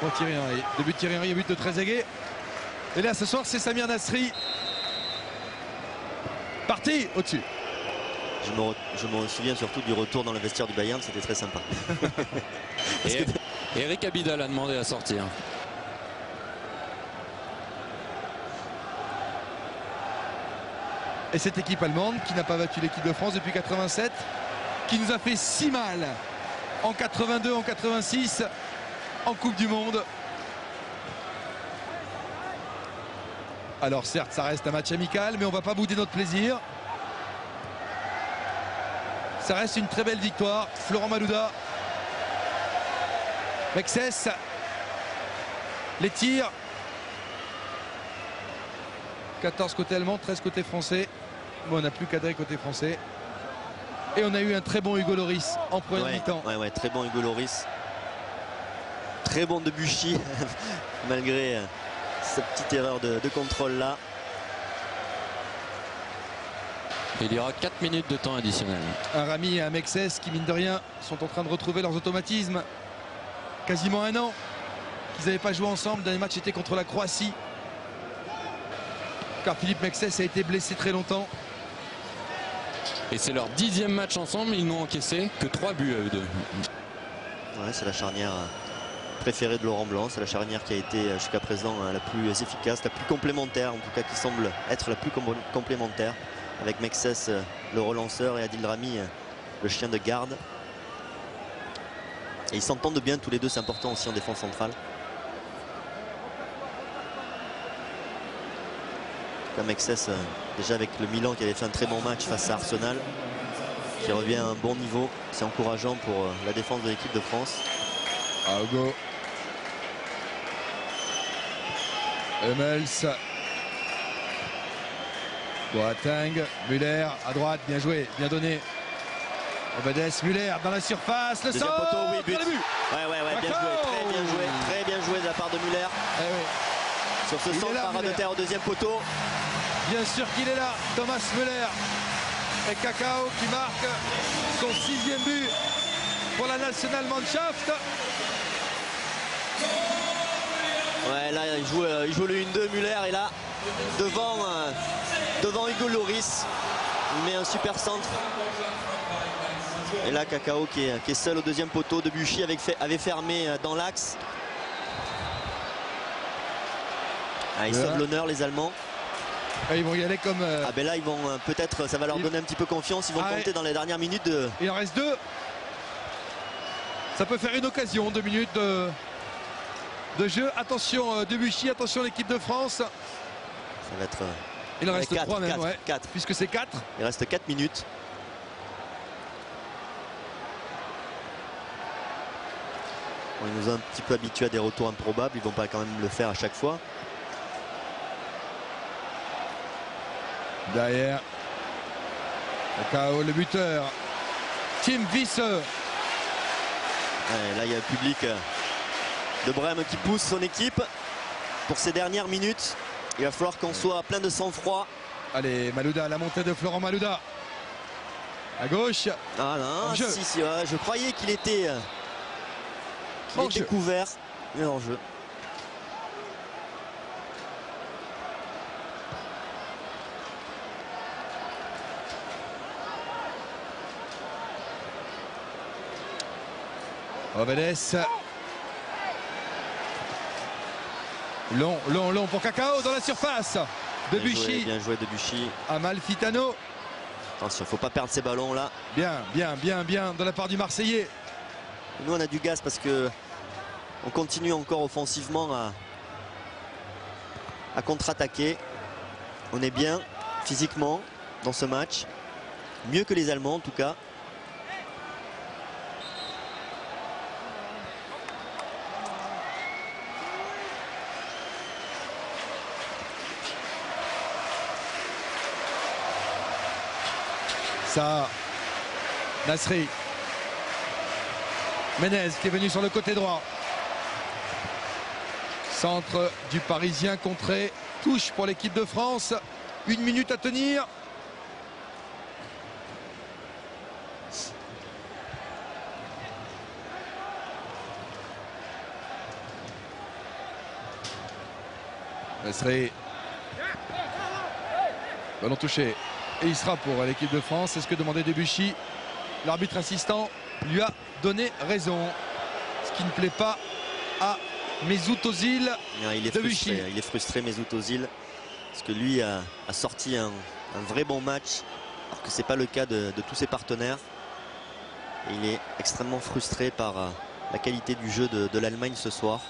pour Thierry Henry. Début de Thierry Henry, but de Trezeguet. Et là, ce soir, c'est Samir Nasri. Parti au-dessus. Je me souviens surtout du retour dans le vestiaire du Bayern, c'était très sympa. Et Eric Abidal a demandé à sortir. Et cette équipe allemande qui n'a pas battu l'équipe de France depuis 87, qui nous a fait si mal en 82, en 86, en Coupe du Monde. Alors certes, ça reste un match amical, mais on ne va pas bouder notre plaisir. Ça reste une très belle victoire. Florent Malouda. Mexès. Les tirs. 14 côté allemand, 13 côté français. Bon, on n'a plus cadré côté français. Et on a eu un très bon Hugo Lloris en première mi-temps. Ouais, très bon Hugo Lloris. Très bon Debuchy, malgré cette petite erreur de contrôle là. Il y aura 4 minutes de temps additionnel. Un Rami et un Mexès qui, mine de rien, sont en train de retrouver leurs automatismes. Quasiment un an qu'ils n'avaient pas joué ensemble. Le dernier match était contre la Croatie. Car Philippe Mexès a été blessé très longtemps. Et c'est leur 10e match ensemble. Ils n'ont encaissé que 3 buts à eux deux. Ouais, c'est la charnière préférée de Laurent Blanc. C'est la charnière qui a été jusqu'à présent la plus efficace, la plus complémentaire, en tout cas qui semble être la plus complémentaire. Avec Mexès, le relanceur, et Adil Rami, le chien de garde. Et ils s'entendent bien tous les deux, c'est important aussi en défense centrale. Comme Mexès, déjà avec le Milan qui avait fait un très bon match face à Arsenal, qui revient à un bon niveau. C'est encourageant pour la défense de l'équipe de France. Hugo. Hummels. Boateng, Müller à droite, bien joué, bien donné. Obedes, Müller dans la surface, le Deuxième centre, poteau, oui, but. le but. Ouais, bien joué, très bien joué de la part de Müller. Sur ce centre par de terre au deuxième poteau. Bien sûr qu'il est là, Thomas Müller. Et Kakao qui marque son 6e but pour la Nationalmannschaft. Ouais, là il joue le 1-2, Müller est là devant Hugo Lloris. Il met un super centre. Et là Kakao qui est seul au deuxième poteau. Debuchy avait fermé dans l'axe. Ils sauvent l'honneur, les Allemands. Et ils vont y aller comme... Ah ben là ils vont peut-être, ça va leur donner un petit peu confiance. Ils vont tenter dans les dernières minutes de... Il en reste 2. Ça peut faire une occasion, 2 minutes de jeu. Attention Debuchy, attention l'équipe de France. Ça va être... Il en reste 3 même, 4. Puisque c'est 4. Il reste 4 minutes. Bon, ils nous ont un petit peu habitués à des retours improbables. Ils vont pas quand même le faire à chaque fois. Derrière, KO, le buteur, Tim Wiese. Ouais, là, il y a le public de Brême qui pousse son équipe pour ces dernières minutes. Il va falloir qu'on soit plein de sang-froid. Allez, Malouda, la montée de Florent Malouda. À gauche. Ah non, si, ouais, je croyais qu'il était, couvert. Mais en jeu. Obedes. Long pour Kakao dans la surface. Debuchy. Bien joué Debuchy. Amalfitano. Attention, faut pas perdre ces ballons là. Bien de la part du Marseillais. Nous on a du gaz parce que on continue encore offensivement à contre-attaquer. On est bien physiquement dans ce match. Mieux que les Allemands en tout cas. Ça, Nasri. Menez qui est venu sur le côté droit. Centre du Parisien contré. Touche pour l'équipe de France. 1 minute à tenir. Nasri. Ballon touché. Et il sera pour l'équipe de France. C'est ce que demandait Debuchy. L'arbitre assistant lui a donné raison. Ce qui ne plaît pas à Mesut Özil. Il est frustré Mesut Özil. Parce que lui a sorti un vrai bon match. Alors que ce n'est pas le cas de tous ses partenaires. Et il est extrêmement frustré par la qualité du jeu de l'Allemagne ce soir.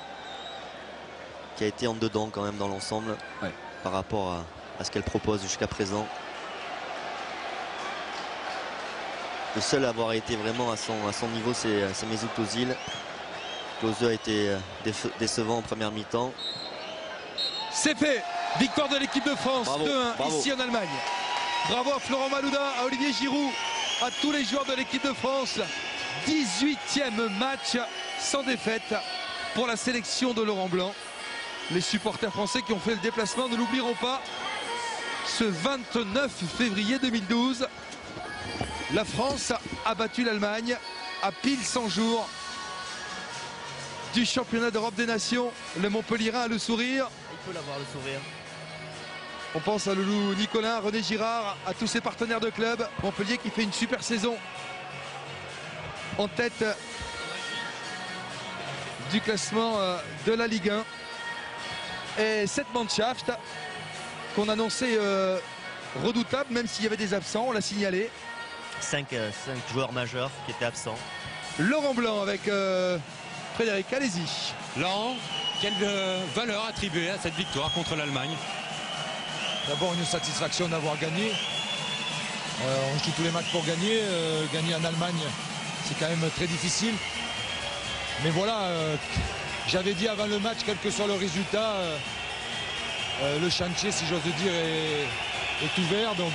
Qui a été en dedans quand même dans l'ensemble. Ouais. Par rapport à ce qu'elle propose jusqu'à présent. Le seul à avoir été vraiment à son niveau, c'est Mesut Özil. Klose a été décevant en première mi-temps. C'est fait. Victoire de l'équipe de France. 2-1 ici en Allemagne. Bravo à Florent Malouda, à Olivier Giroud à tous les joueurs de l'équipe de France. 18e match sans défaite pour la sélection de Laurent Blanc. Les supporters français qui ont fait le déplacement ne l'oublieront pas. Ce 29 février 2012, la France a battu l'Allemagne à pile 100 jours du championnat d'Europe des Nations. Le Montpellierin a le sourire. Il peut l'avoir, le sourire. On pense à Loulou Nicolin, René Girard, à tous ses partenaires de club. Montpellier qui fait une super saison en tête du classement de la Ligue 1. Et cette Mannschaft qu'on annonçait redoutable, même s'il y avait des absents, on l'a signalé. 5 joueurs majeurs qui étaient absents. Laurent Blanc avec Frédéric, allez-y. Laurent, quelle valeur attribuée à cette victoire contre l'Allemagne? D'abord une satisfaction d'avoir gagné. On joue tous les matchs pour gagner. Gagner en Allemagne, c'est quand même très difficile. Mais voilà, j'avais dit avant le match, quel que soit le résultat, le chantier, si j'ose dire, est ouvert. Donc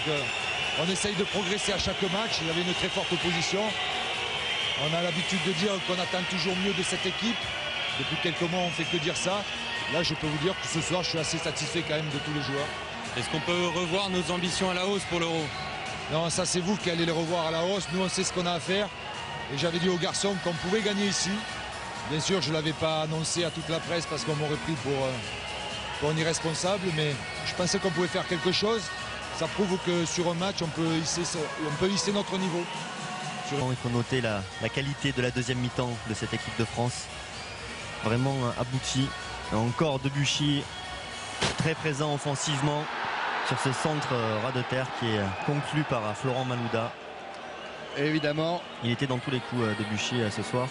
on essaye de progresser à chaque match. Il y avait une très forte opposition. On a l'habitude de dire qu'on attend toujours mieux de cette équipe. Depuis quelques mois, on ne fait que dire ça. Là, je peux vous dire que ce soir, je suis assez satisfait quand même de tous les joueurs. Est-ce qu'on peut revoir nos ambitions à la hausse pour l'Euro? Non, ça c'est vous qui allez les revoir à la hausse. Nous, on sait ce qu'on a à faire. Et j'avais dit aux garçons qu'on pouvait gagner ici. Bien sûr, je ne l'avais pas annoncé à toute la presse parce qu'on m'aurait pris pour un irresponsable. Mais je pensais qu'on pouvait faire quelque chose. Ça prouve que sur un match, on peut hisser notre niveau. Il faut noter la qualité de la deuxième mi-temps de cette équipe de France. Vraiment abouti. Encore Debuchy très présent offensivement sur ce centre ras de terre qui est conclu par Florent Malouda. Et évidemment, il était dans tous les coups Debuchy ce soir.